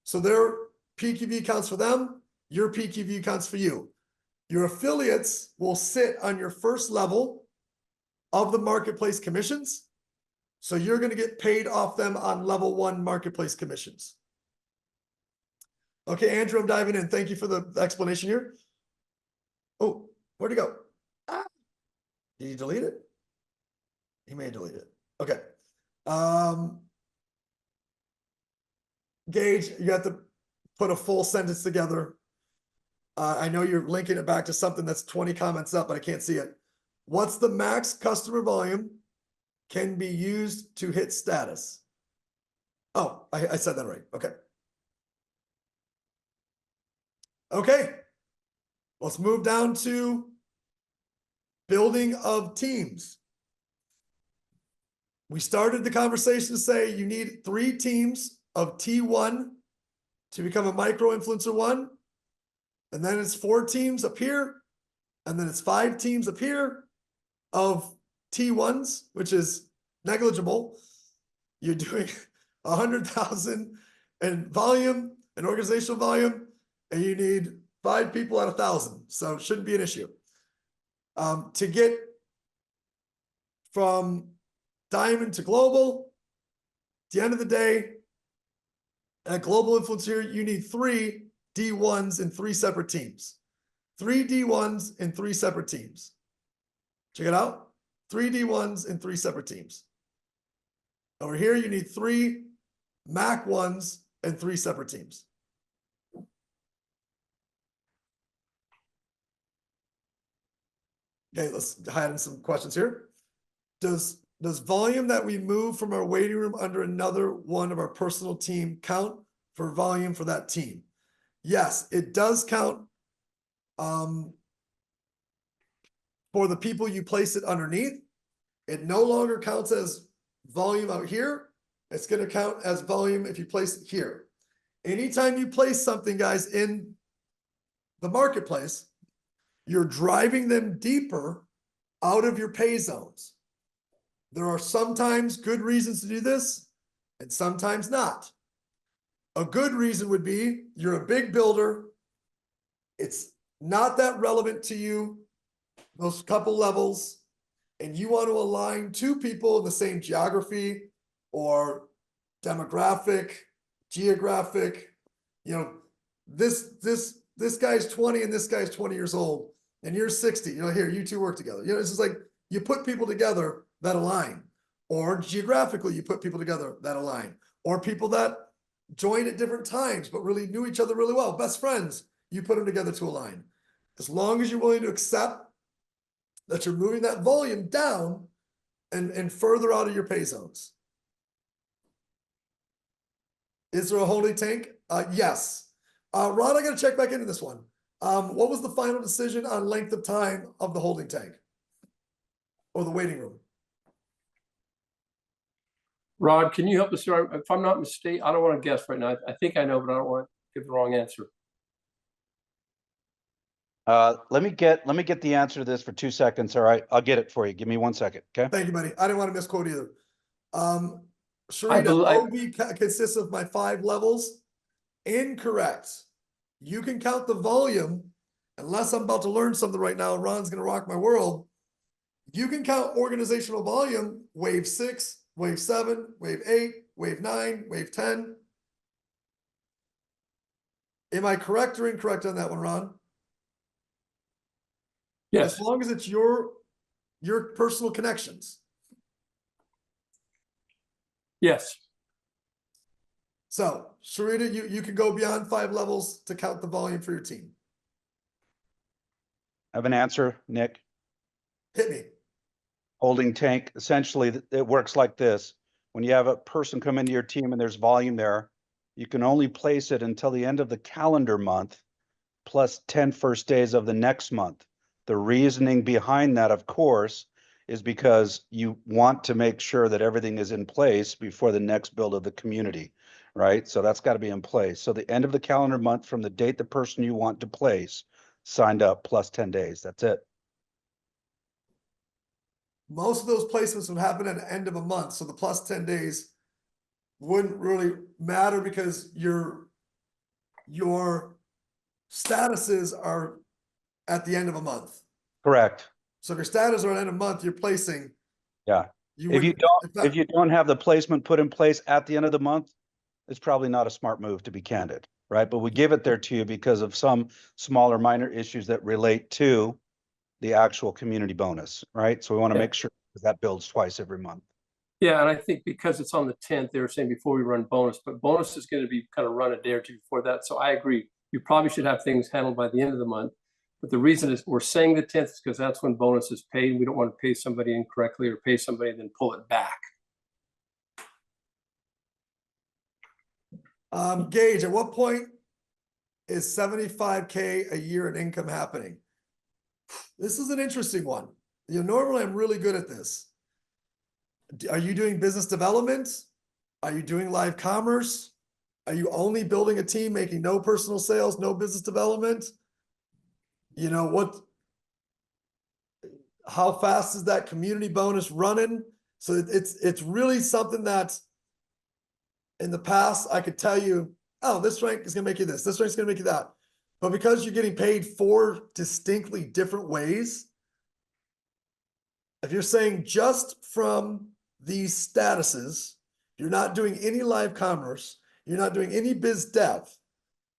So their PQV counts for them, your PQV counts for you. Your affiliates will sit on your first level of the marketplace commissions. So you're going to get paid off them on level 1 marketplace commissions. Okay, Andrew, I'm diving in. Thank you for the explanation here. Oh, where'd it go? Ah, did you delete it? He may delete it. Okay. Gage, you have to put a full sentence together. I know you're linking it back to something that's 20 comments up, but I can't see it. What's the max customer volume can be used to hit status? Oh, I said that right. Okay. Okay. Let's move down to building of teams. We started the conversation to say you need 3 teams of T1 to become a micro influencer 1. And then it's 4 teams up here. And then it's 5 teams up here of T1s, which is negligible. You're doing 100,000 in volume and organizational volume, and you need 5 people at 1,000. So it shouldn't be an issue. To get from diamond to global, at the end of the day, at global influencer, you need 3 D1s in 3 separate teams. 3 D1s in 3 separate teams. Check it out. 3 D1s in 3 separate teams. Over here, you need 3 MAC 1s and 3 separate teams. Okay, let's add in some questions here. Does volume that we move from our waiting room under another one of our personal team count for volume for that team? Yes, it does count for the people you place it underneath. It no longer counts as volume out here. It's going to count as volume if you place it here. Anytime you place something, guys, in the marketplace, you're driving them deeper out of your pay zones. There are sometimes good reasons to do this and sometimes not. A good reason would be you're a big builder. It's not that relevant to you, those couple levels, and you want to align 2 people in the same geography or demographic, geographic. You know, this guy's 20 and this guy's 20 years old, and you're 60. You know, here, you 2 work together. You know, it's just like you put people together that align, or geographically you put people together that align, or people that joined at different times but really knew each other really well, best friends, you put them together to align. As long as you're willing to accept that you're moving that volume down and further out of your pay zones. Is there a holding tank? Yes. Ron, I got to check back into this one. What was the final decision on length of time of the holding tank or the waiting room? Rod, can you help us here? If I'm not mistaken, I don't want to guess right now. I think I know, but I don't want to give the wrong answer. Let me get the answer to this for 2 seconds. All right, I'll get it for you. Give me 1 second. Okay. Thank you, buddy. I didn't want to misquote either. Sharita, OB consists of my 5 levels. Incorrect. You can count the volume, unless I'm about to learn something right now. Ron's going to rock my world. You can count organizational volume, wave 6, wave 7, wave 8, wave 9, wave 10. Am I correct or incorrect on that one, Ron? Yes. As long as it's your personal connections. Yes. So Sharita, you can go beyond 5 levels to count the volume for your team. I have an answer, Nick. Hit me. Holding tank, essentially, it works like this. When you have a person come into your team and there's volume there, you can only place it until the end of the calendar month, plus 10 first days of the next month. The reasoning behind that, of course, is because you want to make sure that everything is in place before the next build of the community, right? So that's got to be in place. So the end of the calendar month from the date the person you want to place signed up plus 10 days. That's it. Most of those placements would happen at the end of a month, so the plus 10 days wouldn't really matter because your statuses are at the end of a month. Correct. So if your status are at the end of a month, you're placing. Yeah. If you wouldn't- don't, if you don't have the placement put in place at the end of the month, it's probably not a smart move, to be candid, right? But we give it there to you because of some smaller minor issues that relate to the actual community bonus, right? So we want to Yeah. make sure that builds twice every month. Yeah, and I think because it's on the 10th, they were saying before we run bonus, but bonus is going to be kind of run a day or two before that. So I agree. You probably should have things handled by the end of the month. But the reason is we're saying the 10th is because that's when bonus is paid. We don't want to pay somebody incorrectly or pay somebody and then pull it back. Gage, at what point is 75K a year in income happening? This is an interesting one. Normally I'm really good at this. Are you doing business development? Are you doing live commerce? Are you only building a team, making no personal sales, no business development? How fast is that community bonus running? So it's really something that in the past I could tell you, oh, this rank is gonna make you this rank's gonna make you that. But because you're getting paid 4 distinctly different ways, if you're saying just from these statuses, you're not doing any live commerce, you're not doing any biz dev,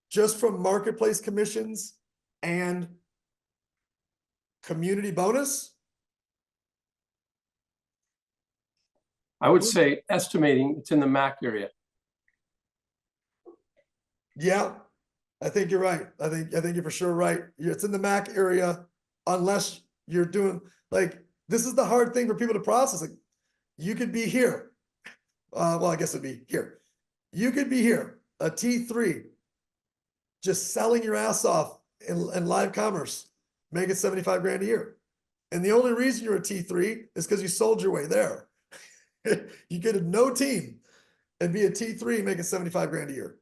just from marketplace commissions and community bonus. I would say estimating it's in the MAC area. Yeah, I think you're right. I think you're for sure right. It's in the MAC area, unless you're doing this is the hard thing for people to process. Like, you could be here. Well, I guess it'd be here. You could be here, a T3, just selling your ass off in live commerce, making 75 grand a year. And the only reason you're a T3 is because you sold your way there. You could have no team and be a T3 making 75 grand a year.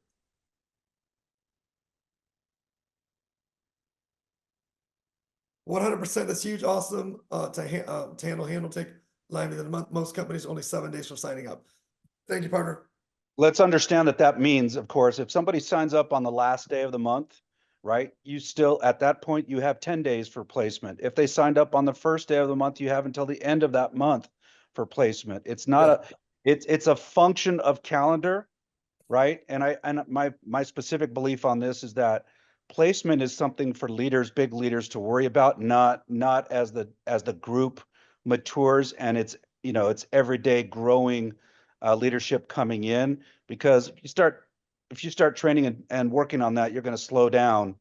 $100%. That's huge. Awesome. To handle take line of the month. Most companies only 7 days for signing up. Thank you, partner. Let's understand that means, of course, if somebody signs up on the last day of the month, right, you still, at that point, you have 10 days for placement. If they signed up on the first day of the month, you have until the end of that month for placement. It's not it's a function of calendar, right? And my specific belief on this is that placement is something for leaders, big leaders, to worry about, not as the group matures and it's everyday growing leadership coming in. Because if you start training and working on that, you're going to slow down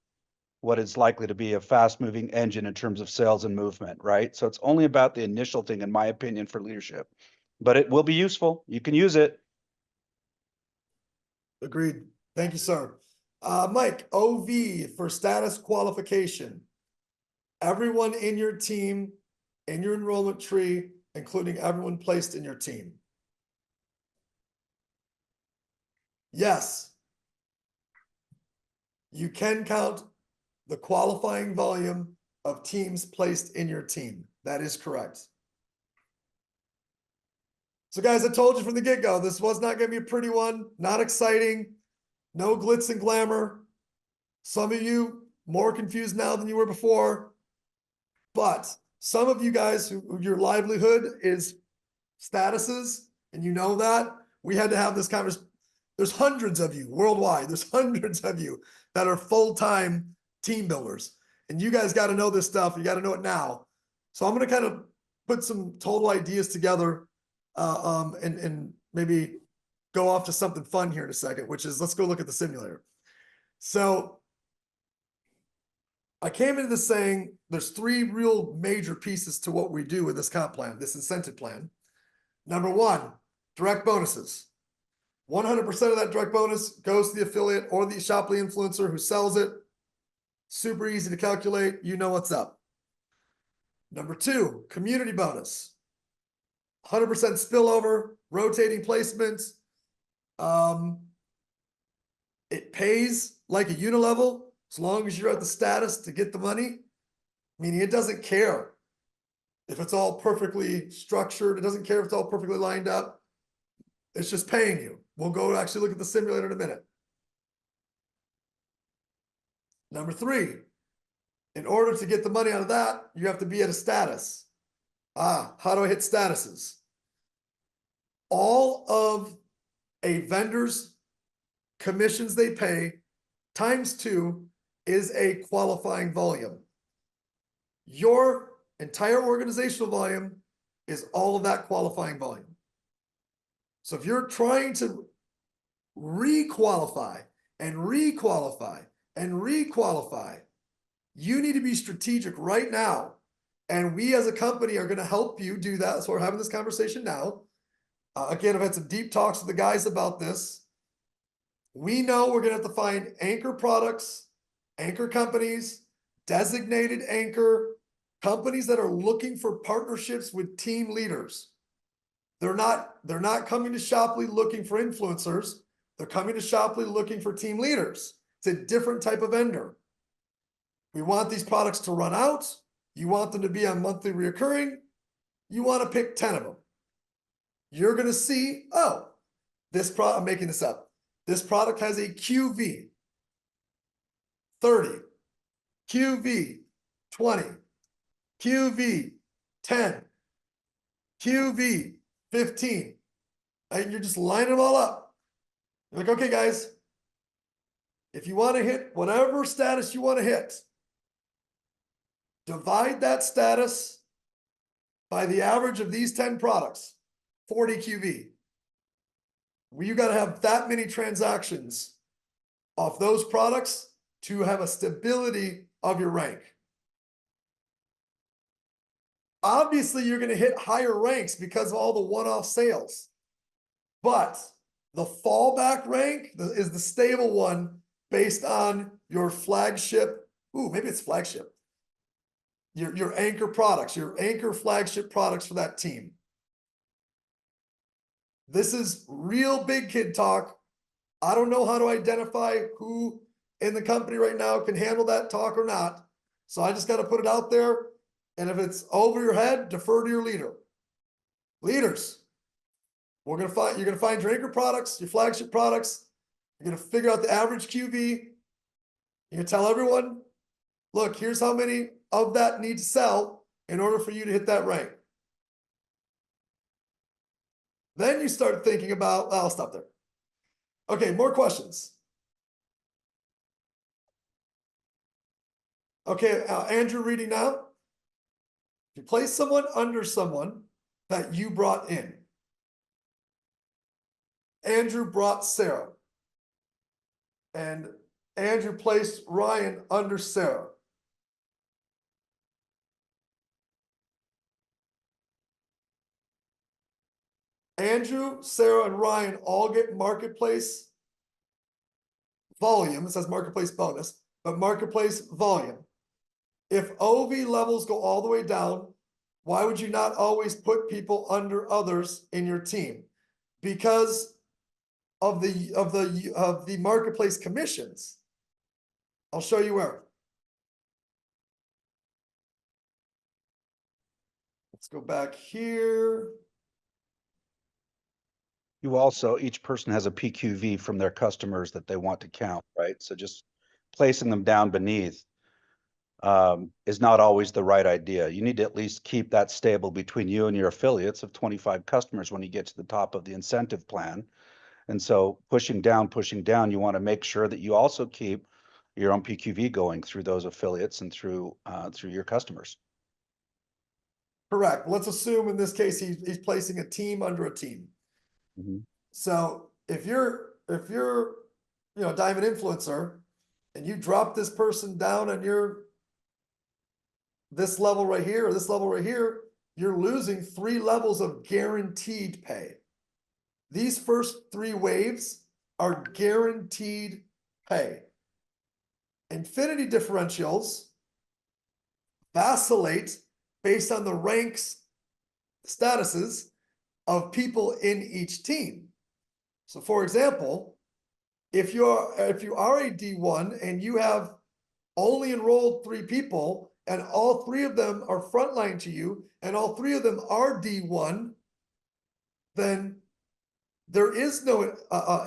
what is likely to be a fast moving engine in terms of sales and movement, right? So it's only about the initial thing, in my opinion, for leadership, but it will be useful. You can use it. Agreed. Thank you, sir. Mike, OV for status qualification. Everyone in your team, in your enrollment tree, including everyone placed in your team. Yes. You can count the qualifying volume of teams placed in your team. That is correct. So guys, I told you from the get-go, this was not going to be a pretty one, not exciting, no glitz and glamour. Some of you more confused now than you were before, but some of you guys who your livelihood is statuses, and you know that, we had to have this conversation. There's hundreds of you worldwide. There's hundreds of you that are full-time team builders, and you guys got to know this stuff. You got to know it now. So I'm going to kind of put some total ideas together and maybe go off to something fun here in a second, which is let's go look at the simulator. So I came into this saying there's three real major pieces to what we do with this comp plan, this incentive plan. Number one, direct bonuses. 100% of that direct bonus goes to the affiliate or the Shoply influencer who sells it. Super easy to calculate. You know what's up. Number two, community bonus. 100% spillover, rotating placements. It pays like a unilevel as long as you're at the status to get the money. Meaning it doesn't care if it's all perfectly structured. It doesn't care if it's all perfectly lined up. It's just paying you. We'll go actually look at the simulator in a minute. Number three, in order to get the money out of that, you have to be at a status. How do I hit statuses? All of a vendor's commissions they pay times 2 is a qualifying volume. Your entire organizational volume is all of that qualifying volume. So if you're trying to re-qualify and re-qualify and re-qualify, you need to be strategic right now. And we as a company are going to help you do that. So we're having this conversation now. Again, I've had some deep talks with the guys about this. We know we're going to have to find anchor products, anchor companies, designated anchor companies that are looking for partnerships with team leaders. They're not coming to Shoply looking for influencers. They're coming to Shoply looking for team leaders. It's a different type of vendor. We want these products to run out. You want them to be on monthly reoccurring. You want to pick 10 of them. You're going to see, oh, this product, I'm making this up. This product has a QV 30, QV 20, QV 10, QV 15. And you're just lining them all up. You're like, okay, guys, if you want to hit whatever status you want to hit, divide that status by the average of these 10 products, 40 QV. You got to have that many transactions off those products to have a stability of your rank. Obviously, you're going to hit higher ranks because of all the one-off sales. But the fallback rank is the stable one based on your flagship. Ooh, maybe it's flagship. Your anchor products, your anchor flagship products for that team. This is real big kid talk. I don't know how to identify who in the company right now can handle that talk or not. So I just got to put it out there. And if it's over your head, defer to your leader. Leaders, you're going to find your anchor products, your flagship products. You're going to figure out the average QV. You're going to tell everyone, look, here's how many of that need to sell in order for you to hit that rank. Then you start thinking about, I'll stop there. Okay, more questions. Okay, Andrew reading now. If you place someone under someone that you brought in. Andrew brought Sarah. And Andrew placed Ryan under Sarah. Andrew, Sarah, and Ryan all get marketplace volume. It says marketplace bonus, but marketplace volume. If OV levels go all the way down, why would you not always put people under others in your team? Because of the marketplace commissions. I'll show you where. Let's go back here. You also, each person has a PQV from their customers that they want to count, right? So just placing them down beneath is not always the right idea. You need to at least keep that stable between you and your affiliates of 25 customers when you get to the top of the incentive plan. And so pushing down, you want to make sure that you also keep your own PQV going through those affiliates and through your customers. Correct. Let's assume in this case he's placing a team under a team. Mm-hmm. So if you're, you know, diamond influencer and you drop this person down on your this level right here or this level right here, you're losing 3 levels of guaranteed pay. These first 3 waves are guaranteed pay. Infinity differentials vacillate based on the ranks, statuses of people in each team. So for example, if you are a D1 and you have only enrolled 3 people and all 3 of them are frontline to you and all 3 of them are D1, then there is no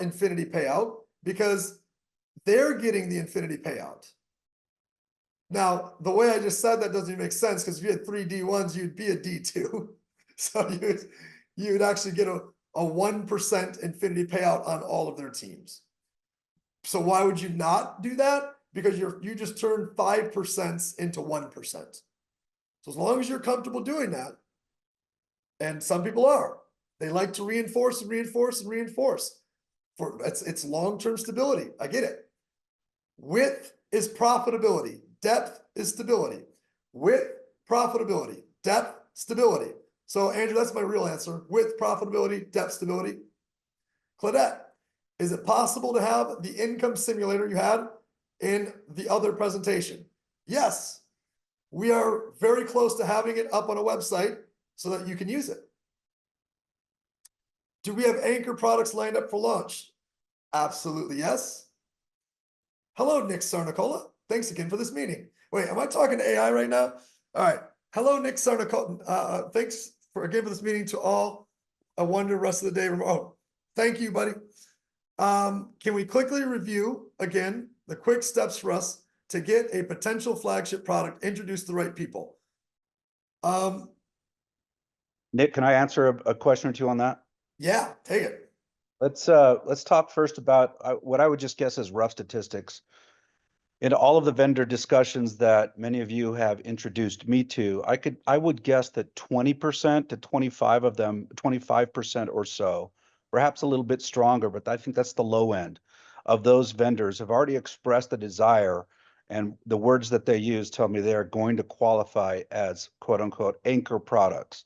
infinity payout because they're getting the infinity payout. Now, the way I just said that doesn't even make sense because if you had 3 D1s, you'd be a D2. So you'd actually get a 1% infinity payout on all of their teams. So why would you not do that? Because you just turned 5% into 1%. So as long as you're comfortable doing that, and some people are, they like to reinforce and reinforce and reinforce. For it's long-term stability. I get it. Width is profitability. Depth is stability. Width, profitability. Depth, stability. So Andrew, that's my real answer. Width, profitability, depth, stability. Claudette, is it possible to have the income simulator you had in the other presentation? Yes. We are very close to having it up on a website so that you can use it. Do we have anchor products lined up for launch? Absolutely yes. Hello, Nick Sarnicola. Thanks again for this meeting. Wait, am I talking to AI right now? All right. Hello, Nick Sarnicola. Thanks again for this meeting to all. A wonder rest of the day. Oh, thank you, buddy. Can we quickly review again the quick steps for us to get a potential flagship product introduced to the right people? Nick, can I answer a question or two on that? Yeah, take it. Let's talk first about what I would just guess as rough statistics. In all of the vendor discussions that many of you have introduced me to, I would guess that 20% to 25 of them, 25% or so, perhaps a little bit stronger, but I think that's the low end of those vendors have already expressed the desire, and the words that they use tell me they are going to qualify as quote unquote anchor products.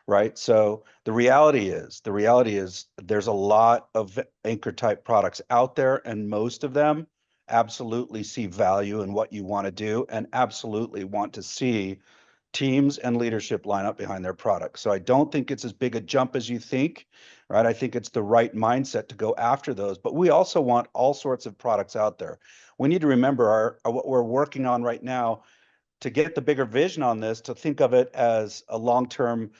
Right. So the reality is there's a lot of anchor type products out there, and most of them absolutely see value in what you want to do and absolutely want to see teams and leadership line up behind their products. So I don't think it's as big a jump as you think, right? I think it's the right mindset to go after those, but we also want all sorts of products out there. We need to remember what we're working on right now to get the bigger vision on this, to think of it as a long-term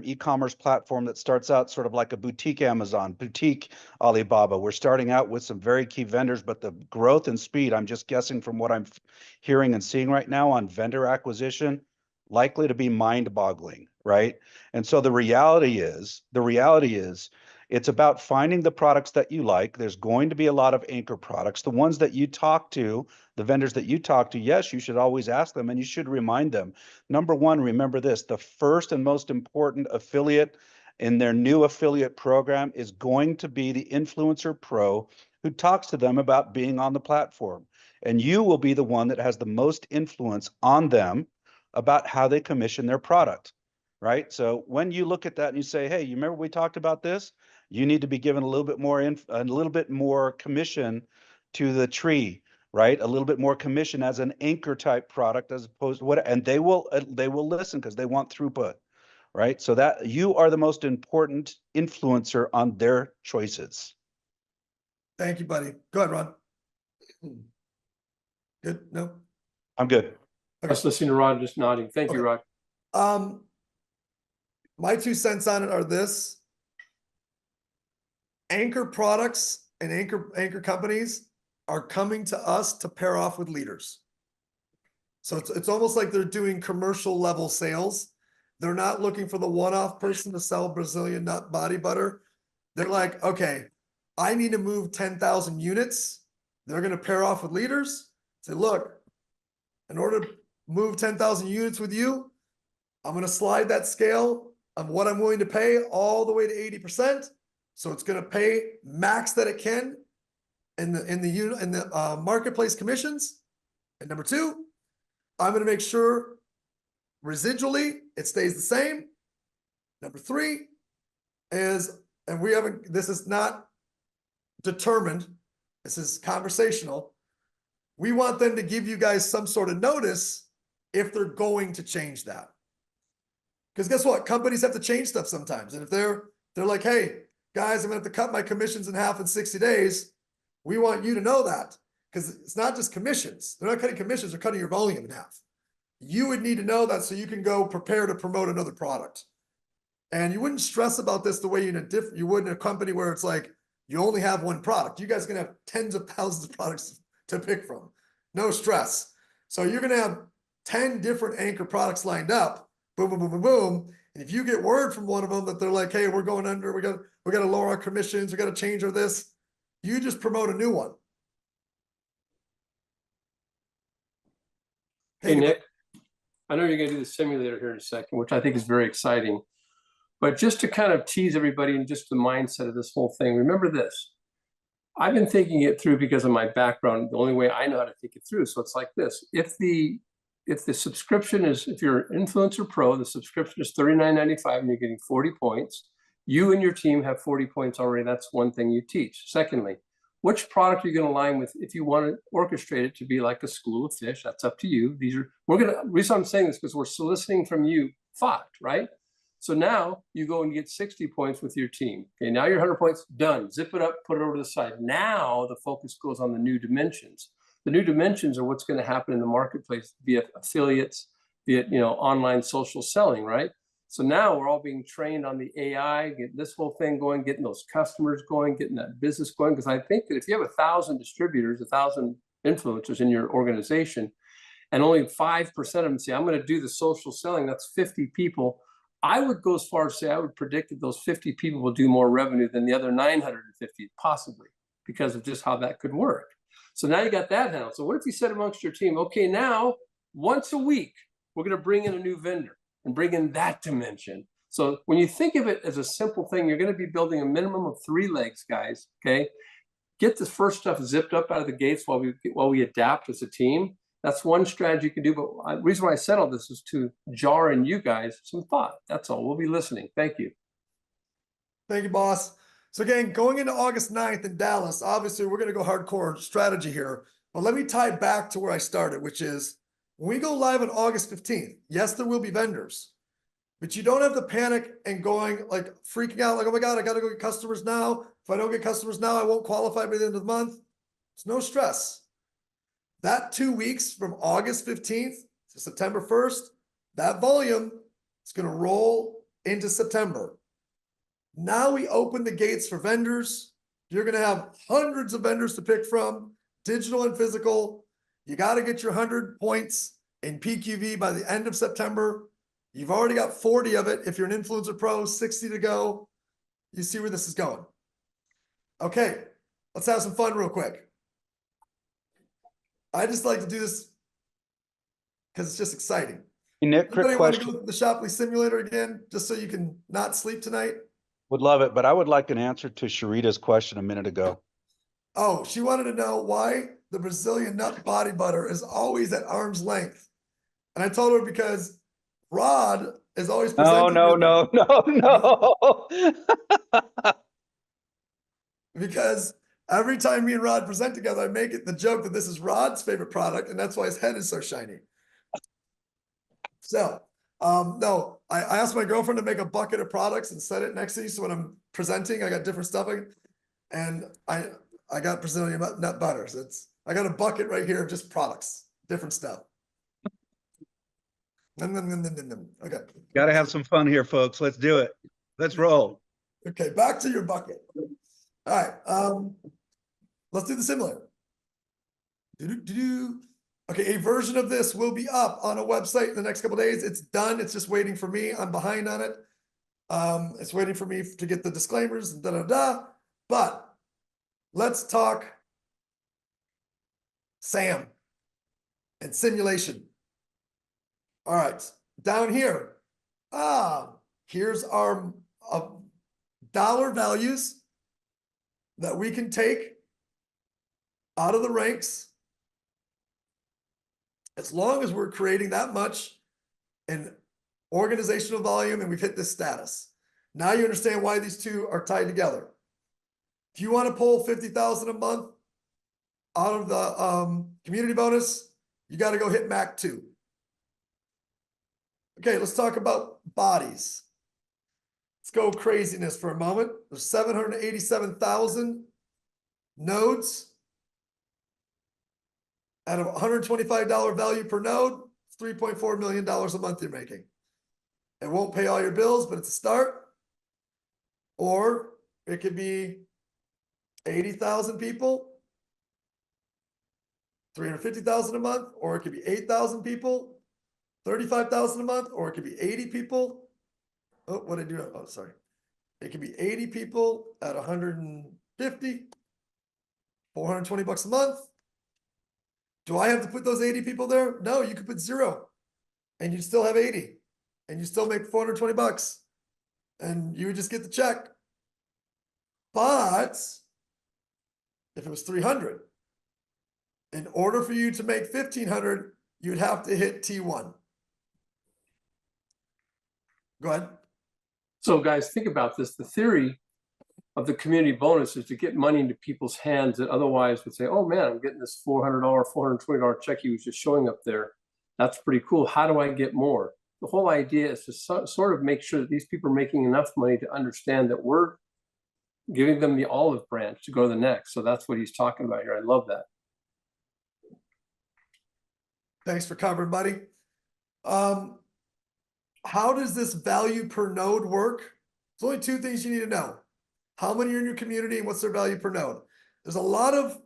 e-commerce platform that starts out sort of like a boutique Amazon, boutique Alibaba. We're starting out with some very key vendors, but the growth and speed, I'm just guessing from what I'm hearing and seeing right now on vendor acquisition, likely to be mind-boggling, right? And so the reality is, it's about finding the products that you like. There's going to be a lot of anchor products. The ones that you talk to, the vendors that you talk to, yes, you should always ask them and you should remind them. Number one, remember this, the first and most important affiliate in their new affiliate program is going to be the influencer pro who talks to them about being on the platform. And you will be the one that has the most influence on them about how they commission their product, right? So when you look at that and you say, hey, you remember we talked about this? You need to be given a little bit more commission to the tree, right? A little bit more commission as an anchor type product as opposed to what, and they will listen because they want throughput, right? So that you are the most important influencer on their choices. Thank you, buddy. Go ahead, Ron. Good? No? I'm good. I was listening to Rod just nodding. Thank you, Okay. Rod. My 2 cents on it are this. Anchor products and anchor companies are coming to us to pair off with leaders. So it's almost like they're doing commercial level sales. They're not looking for the one-off person to sell Brazilian nut body butter. They're like, okay, I need to move 10,000 units. They're going to pair off with leaders. Say, look, in order to move 10,000 units with you, I'm going to slide that scale of what I'm willing to pay all the way to 80%. So it's gonna pay max that it can in the marketplace commissions. And number two, I'm gonna make sure residually it stays the same. Number three is, and this is not determined, this is conversational. We want them to give you guys some sort of notice if they're going to change that. Because guess what? Companies have to change stuff sometimes. And if they're like, hey, guys, I'm gonna have to cut my commissions in half in 60 days. We want you to know that. Because it's not just commissions. They're not cutting commissions, they're cutting your volume in half. You would need to know that so you can go prepare to promote another product. And you wouldn't stress about this the way you would in a company where it's like you only have one product. You guys are gonna have tens of thousands of products to pick from. No stress. So you're gonna have 10 different anchor products lined up. Boom, boom, boom, boom, boom. And if you get word from one of them that they're like, hey, we're going under, we gotta lower our commissions, we gotta change our this, you just promote a new one. Hey, Nick, I know you're gonna do the simulator here in a second, which I think is very exciting. But just to kind of tease everybody and just the mindset of this whole thing, remember this. I've been thinking it through because of my background, the only way I know how to think it through. So it's like this. If the subscription is, if you're Influencer Pro, the subscription is $39.95 and you're getting 40 points, you and your team have 40 points already. That's one thing you teach. Secondly, which product are you going to align with if you want to orchestrate it to be like a school of fish? That's up to you. The reason I'm saying this because we're soliciting from you thought, right? So now you go and get 60 points with your team. Okay, now you're 100 points, done. Zip it up, put it over to the side. Now the focus goes on the new dimensions. The new dimensions are what's going to happen in the marketplace, be it affiliates, be it online social selling, right? So now we're all being trained on the AI, getting this whole thing going, getting those customers going, getting that business going. Because I think that if you have 1,000 distributors, 1,000 influencers in your organization, and only 5% of them say, I'm going to do the social selling, that's 50 people. I would go as far as say I would predict that those 50 people will do more revenue than the other 950, possibly, because of just how that could work. So now you got that handled. So what if you said amongst your team, okay, now once a week, we're going to bring in a new vendor and bring in that dimension. So when you think of it as a simple thing, you're going to be building a minimum of 3 legs, guys. Okay, get the first stuff zipped up out of the gates while we adapt as a team. That's one strategy you can do. But the reason why I said all this is to jar in you guys some thought. That's all. We'll be listening. Thank you. Thank you, boss. So again, going into August 9th in Dallas, obviously we're going to go hardcore strategy here. But let me tie back to where I started, which is when we go live on August 15th, yes, there will be vendors, but you don't have to panic and going like freaking out like, oh my God, I got to go get customers now. If I don't get customers now, I won't qualify by the end of the month. It's no stress. That 2 weeks from August 15th to September 1st, that volume is going to roll into September. Now we open the gates for vendors. You're going to have hundreds of vendors to pick from, digital and physical. You got to get your 100 points in PQV by the end of September. You've already got 40 of it. If you're an Influencer Pro, 60 to go. You see where this is going. Okay, let's have some fun real quick. I just like to do this because it's just exciting. Hey, Nick, quick Anybody want to question. go to the Shopley simulator again, just so you can not sleep tonight? Would love it, but I would like an answer to Sharita's question a minute ago. Oh, she wanted to know why the Brazilian nut body butter is always at arm's length. And I told her because Rod is always presenting. No. Because every time me and Rod present together, I make it the joke that this is Rod's favorite product, and that's why his head is so shiny. So, no, I asked my girlfriend to make a bucket of products and set it next to you. So when I'm presenting, I got different stuff. And I got Brazilian nut butter. So I got a bucket right here of just products, different stuff. Okay. Got to have some fun here, folks. Let's do it. Let's roll. Okay, back to your bucket. All right, let's do the simulator. Okay, a version of this will be up on a website in the next couple of days. It's done. It's just waiting for me. I'm behind on it. It's waiting for me to get the disclaimers and But let's talk SAM and simulation. All right, down here. Here's our dollar values that we can take out of the ranks as long as we're creating that much in organizational volume and we've hit this status. Now you understand why these two are tied together. If you want to pull 50,000 a month out of the community bonus, you got to go hit MAC 2. Okay, let's talk about bodies. Let's go craziness for a moment. There's 787,000 nodes at a $125 value per node. It's $3.4 million a month you're making. It won't pay all your bills, but it's a start. Or it could be 80,000 people, 350,000 a month, or it could be 8,000 people, 35,000 a month, or it could be 80 people. Oh, what did I do? Oh, sorry. It could be 80 people at 150, 420 bucks a month. Do I have to put those 80 people there? No, you could put 0 and you still have 80 and you still make 420 bucks and you would just get the check. But if it was 300, in order for you to make 1,500, you'd have to hit T1. Go ahead. So guys, think about this. The theory of the community bonus is to get money into people's hands that otherwise would say, oh man, I'm getting this $400, $420 check he was just showing up there. That's pretty cool. How do I get more? The whole idea is to sort of make sure that these people are making enough money to understand that we're giving them the olive branch to go to the next. So that's what he's talking about here. I love that. Thanks for covering, buddy. How does this value per node work? There's only two things you need to know. How many are in your community and what's their value per node? There's a lot of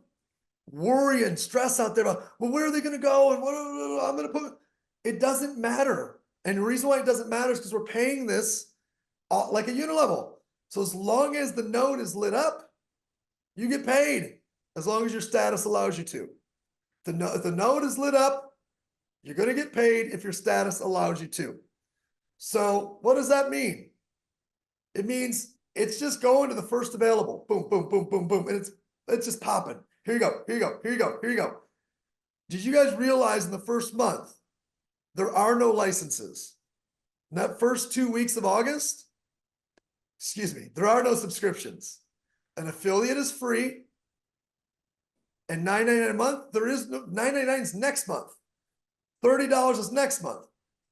worry and stress out there about, well, where are they going to go? And what I'm going to put, it doesn't matter. And the reason why it doesn't matter is because we're paying this like a unit level. So as long as the node is lit up, you get paid as long as your status allows you to. If the node is lit up, you're going to get paid if your status allows you to. So what does that mean? It means it's just going to the first available. Boom, boom, boom, boom, boom. And it's just popping. Here you go, here you go, here you go, here you go. Did you guys realize in the first month, there are no licenses? In that first 2 weeks of August, there are no subscriptions. An affiliate is free. And $9.99 a month, there is no, $9.99 is next month. $30 is next month.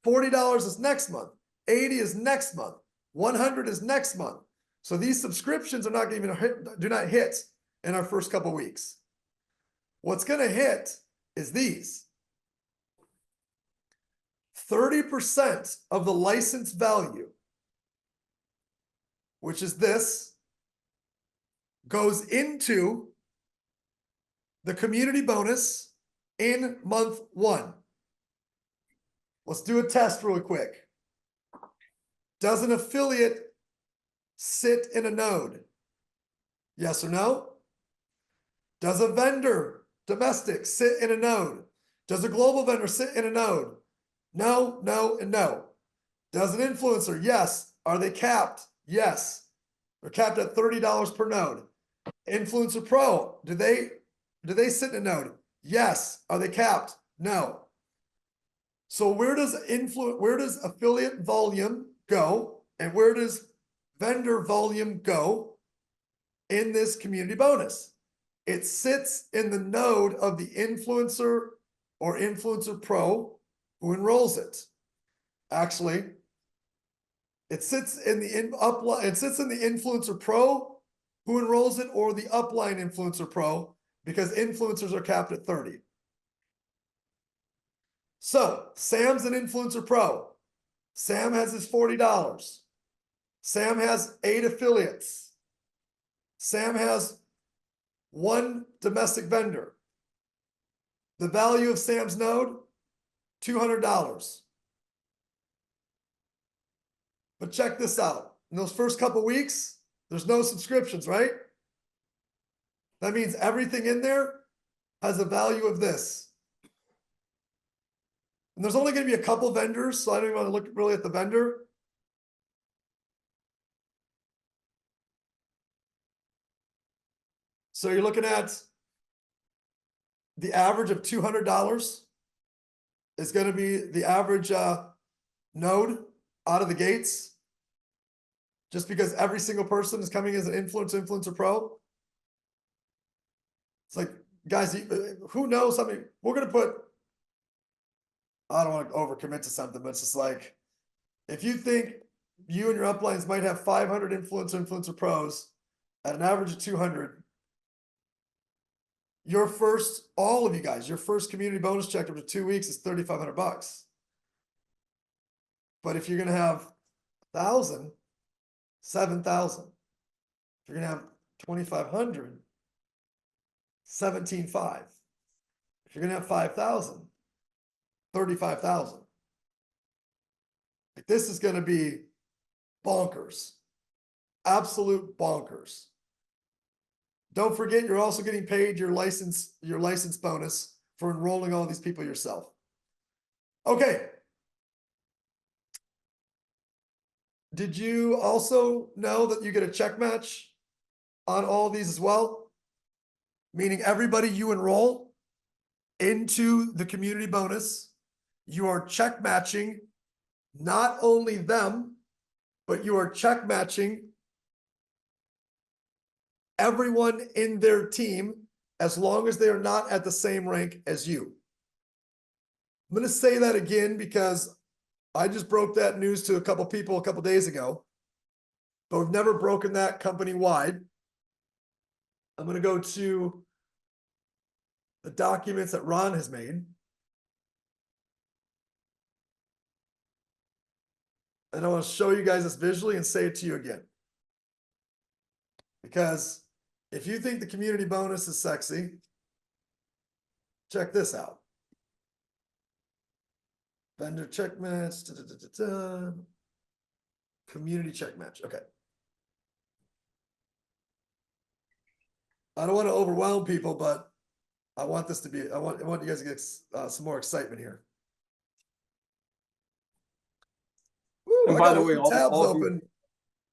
$40 is next month. $80 is next month. $100 is next month. So these subscriptions are not even do not hit in our first couple weeks. What's going to hit is these. 30% of the license value, which is this, goes into the community bonus in month 1. Let's do a test really quick. Does an affiliate sit in a node? Yes or no? Does a vendor, domestic, sit in a node? Does a global vendor sit in a node? No, no, and no. Does an influencer? Yes. Are they capped? Yes. They're capped at $30 per node. Influencer Pro, do they sit in a node? Yes. Are they capped? No. So where does affiliate volume go, and where does vendor volume go in this community bonus? It sits in the node of the influencer or influencer pro who enrolls it. Actually, it sits in the upline. It sits in the influencer pro who enrolls it, or the upline influencer pro, because influencers are capped at 30. So Sam's an influencer pro. Sam has his $40. Sam has 8 affiliates. Sam has 1 domestic vendor. The value of Sam's node, $200. But check this out. In those first couple weeks, there's no subscriptions, right? That means everything in there has a value of this. And there's only going to be a couple vendors, so I don't even want to look really at the vendor. So you're looking at the average of $200 is going to be the average node out of the gates. Just because every single person is coming as an influencer pro. It's like, guys, who knows? I mean, we're going to put, I don't want to overcommit to something, but it's just like, if you think you and your uplines might have 500 influencer pros at an average of 200, your first, all of you guys, your first community bonus check after 2 weeks is $3,500. But if you're going to have 1,000, 7,000. If you're going to have 2,500, 17,500. If you're going to have 5,000, 35,000. Like, this is going to be bonkers. Absolute bonkers. Don't forget, you're also getting paid your license bonus for enrolling all these people yourself. Okay. Did you also know that you get a check match on all these as well? Meaning everybody you enroll into the community bonus, you are check matching not only them, but you are check matching everyone in their team as long as they are not at the same rank as you. I'm going to say that again because I just broke that news to a couple people a couple days ago, but we've never broken that company wide. I'm going to go to the documents that Ron has made. And I want to show you guys this visually and say it to you again. Because if you think the community bonus is sexy, check this out. Vendor check match, community check match. Okay. I don't want to overwhelm people, but I want this to be, I want you guys to get some more excitement here. Woo, And I by got the way, tabs all of you, open.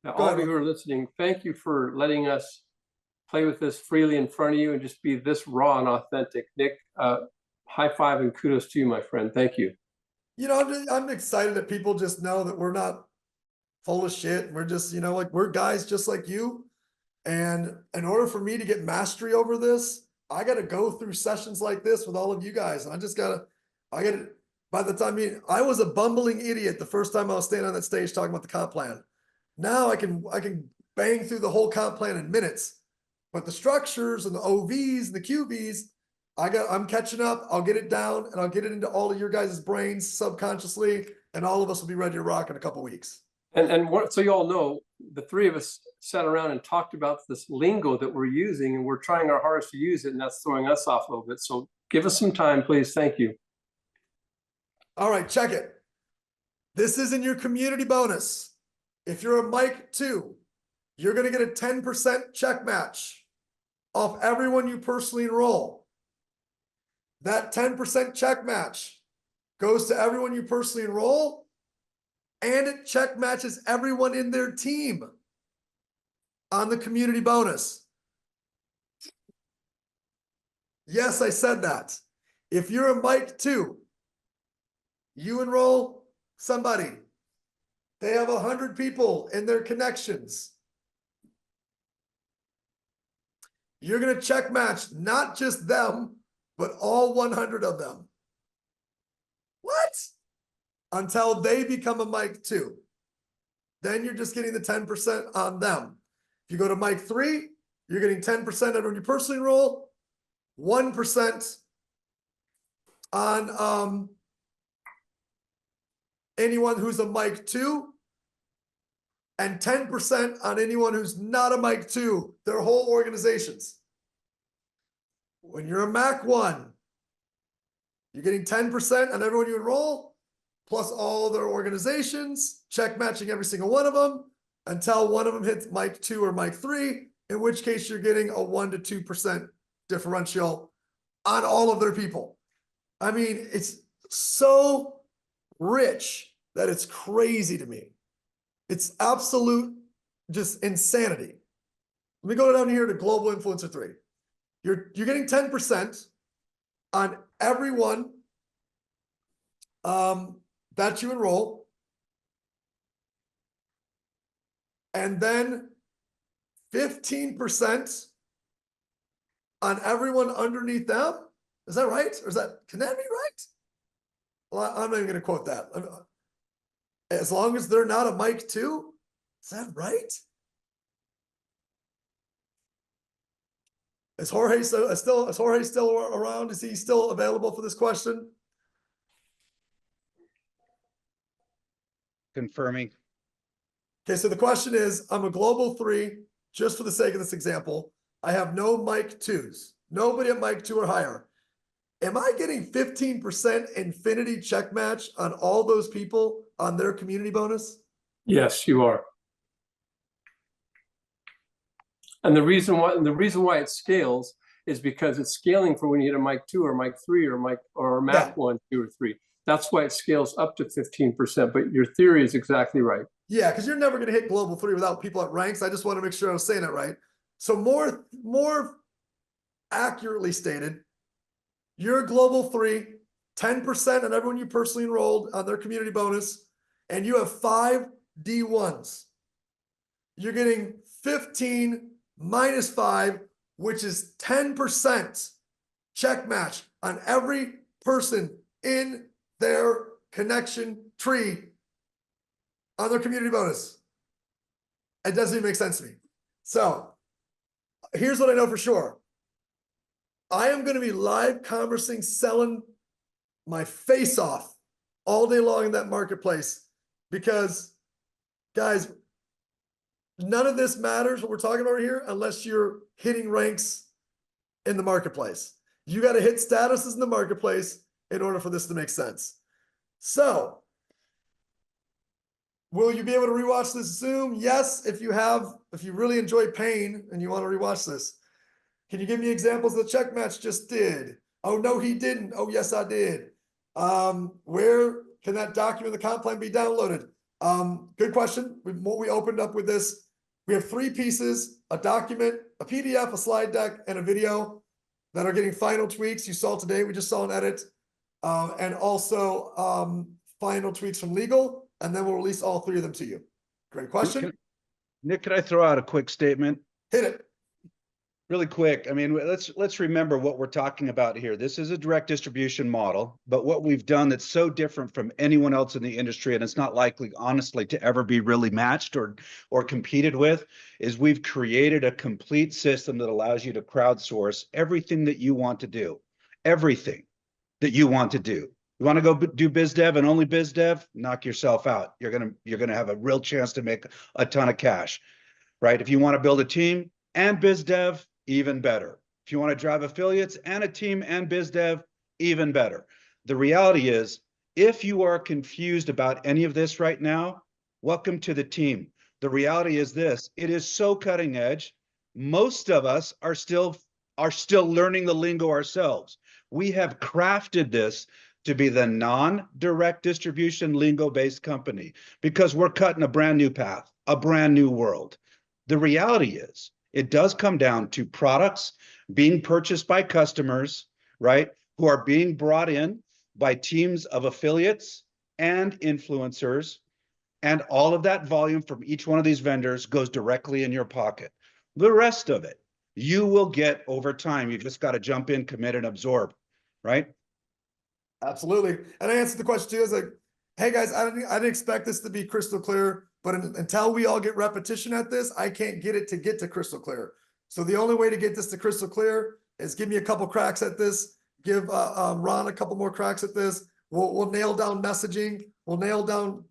now, Go all ahead, of you who are listening, thank you for letting us play with this freely in front of you and just be this raw and authentic. Nick, high five and kudos to you, my friend. Thank you. You know, I'm excited that people just know that we're not full of shit. We're just, you know, like, we're guys just like you. And in order for me to get mastery over this, I got to go through sessions like this with all of you guys. And by the time, I was a bumbling idiot the first time I was standing on that stage talking about the comp plan. Now I can bang through the whole comp plan in minutes, but the structures and the OVs and the QVs, I'm catching up. I'll get it down and I'll get it into all of your guys' brains subconsciously, and all of us will be ready to rock in a couple weeks. And what, so you all know, the three of us sat around and talked about this lingo that we're using, and we're trying our hardest to use it, and that's throwing us off a little bit. So give us some time, please. Thank you. All right, check it. This is in your community bonus. If you're a Mike 2, you're going to get a 10% check match off everyone you personally enroll. That 10% check match goes to everyone you personally enroll, and it check matches everyone in their team on the community bonus. Yes, I said that. If you're a Mike 2, you enroll somebody, they have 100 people in their connections. You're going to check match not just them, but all 100 of them. What? Until they become a Mike 2. Then you're just getting the 10% on them. If you go to Mike 3, you're getting 10% on your personally enroll, 1% on anyone who's a Mike 2, and 10% on anyone who's not a Mike 2, their whole organizations. When you're a Mac 1, you're getting 10% on everyone you enroll, plus all their organizations, check matching every single one of them until one of them hits Mike 2 or Mike 3, in which case you're getting a 1 to 2% differential on all of their people. I mean, it's so rich that it's crazy to me. It's absolute just insanity. Let me go down here to Global Influencer 3. you're getting 10% on everyone that you enroll. And then 15% on everyone underneath them. Is that right? Or can that be right? Well, I'm not even gonna quote that. As long as they're not a Mike 2, is that right? Is Jorge still around? Is he still available for this question? Confirming. Okay, so the question is, I'm a global 3, just for the sake of this example. I have no Mike 2s, nobody at Mike 2 or higher. Am I getting 15% infinity check match on all those people on their community bonus? Yes, you are. And the reason why it scales is because it's scaling for when you hit a Mike 2 or Mike 3 or Mac 1, 2, or 3. That's why it scales up to 15%. But your theory is exactly right. Yeah, because you're never going to hit global 3 without people at ranks. I just want to make sure I was saying it right. So more accurately stated, you're a global 3, 10% on everyone you personally enrolled on their community bonus, and you have 5 D1s. You're getting 15 minus 5, which is 10% check match on every person in their connection tree on their community bonus. It doesn't even make sense to me. So here's what I know for sure. I am going to be live conversing, selling my face off all day long in that marketplace because, guys, none of this matters what we're talking about here unless you're hitting ranks in the marketplace. You got to hit statuses in the marketplace in order for this to make sense. So, will you be able to rewatch this Zoom? Yes, if you really enjoy pain and you want to rewatch this. Can you give me examples of the check match just did? Oh, no, he didn't. Oh, yes, I did. Where can that document, the comp plan, be downloaded? Good question. We opened up with this. We have 3 pieces, a document, a PDF, a slide deck, and a video that are getting final tweaks. You saw today, we just saw an edit. And also final tweaks from legal, and then we'll release all 3 of them to you. Great question. Nick, could I throw out a quick statement? Hit it. Really quick. I mean, let's remember what we're talking about here. This is a direct distribution model, but what we've done that's so different from anyone else in the industry, and it's not likely, honestly, to ever be really matched or competed with, is we've created a complete system that allows you to crowdsource everything that you want to do. Everything that you want to do. You want to go do biz dev and only biz dev? Knock yourself out. You're gonna have a real chance to make a ton of cash, right? If you want to build a team and biz dev, even better. If you want to drive affiliates and a team and biz dev, even better. The reality is, if you are confused about any of this right now, welcome to the team. The reality is this: it is so cutting edge. Most of us are still learning the lingo ourselves. We have crafted this to be the non-direct distribution lingo-based company because we're cutting a brand new path, a brand new world. The reality is, it does come down to products being purchased by customers, right, who are being brought in by teams of affiliates and influencers, and all of that volume from each one of these vendors goes directly in your pocket. The rest of it, you will get over time. You've just got to jump in, commit, and absorb, right? Absolutely. And I answered the question too. I was like, hey guys, I didn't expect this to be crystal clear, but until we all get repetition at this, I can't get it to crystal clear. So the only way to get this to crystal clear is give me a couple cracks at this, give Ron a couple more cracks at this. We'll nail down messaging. We'll nail down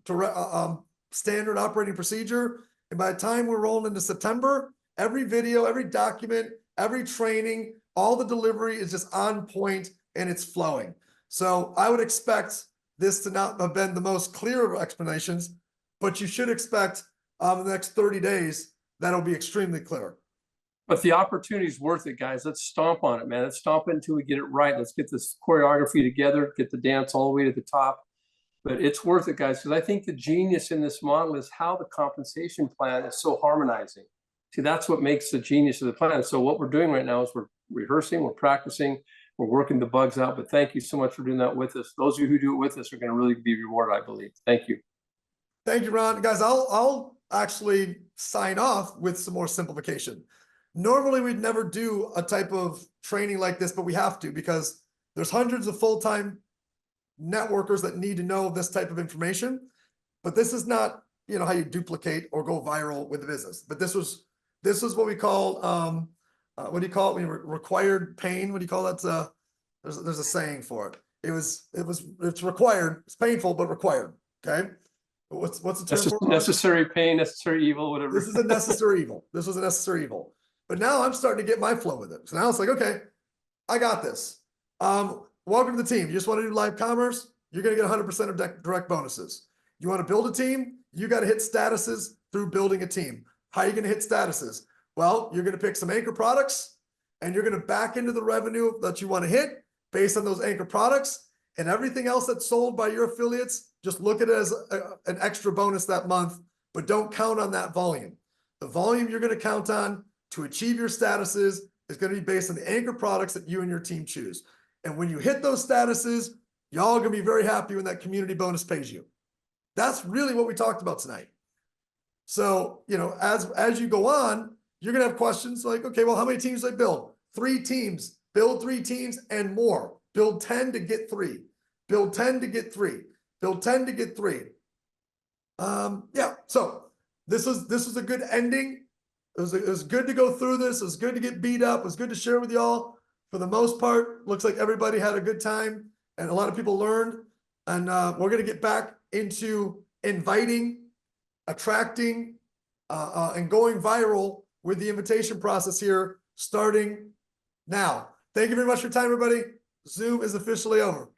standard operating procedure. And by the time we're rolling into September, every video, every document, every training, all the delivery is just on point and it's flowing. So I would expect this to not have been the most clear of explanations, but you should expect in the next 30 days, that'll be extremely clear. But the opportunity is worth it, guys. Let's stomp on it, man. Let's stomp it until we get it right. Let's get this choreography together, get the dance all the way to the top. But it's worth it, guys, because I think the genius in this model is how the compensation plan is so harmonizing. See, that's what makes the genius of the plan. So what we're doing right now is we're rehearsing, we're practicing, we're working the bugs out. But thank you so much for doing that with us. Those of you who do it with us are going to really be rewarded, I believe. Thank you. Thank you, Ron. Guys, I'll actually sign off with some more simplification. Normally, we'd never do a type of training like this, but we have to because there's hundreds of full-time networkers that need to know this type of information. But this is not, you know, how you duplicate or go viral with the business. But this was what we call what do you call it? Required pain. What do you call that? There's a saying for it. It's required. It's painful, but required. Okay. What's the term for it? Necessary pain, necessary evil, whatever. This is a necessary evil. This was a necessary evil. But now I'm starting to get my flow with it. So now it's like, okay, I got this. Welcome to the team. You just want to do live commerce? You're going to get 100% of direct bonuses. You want to build a team? You got to hit statuses through building a team. How are you going to hit statuses? Well, you're going to pick some anchor products and you're going to back into the revenue that you want to hit based on those anchor products, and everything else that's sold by your affiliates. Just look at it as an extra bonus that month, but don't count on that volume. The volume you're going to count on to achieve your statuses is going to be based on the anchor products that you and your team choose. And when you hit those statuses, y'all are going to be very happy when that community bonus pays you. That's really what we talked about tonight. So, you know, as you go on, you're going to have questions like, okay, well, how many teams do I build? 3 teams. Build 3 teams and more. Build 10 to get 3. Build 10 to get 3. Build 10 to get 3. Yeah, so this was a good ending. It was good to go through this. It was good to get beat up. It was good to share with y'all. For the most part, looks like everybody had a good time and a lot of people learned. And we're going to get back into inviting, attracting, and going viral with the invitation process here starting now. Thank you very much for your time, everybody. Zoom is officially over.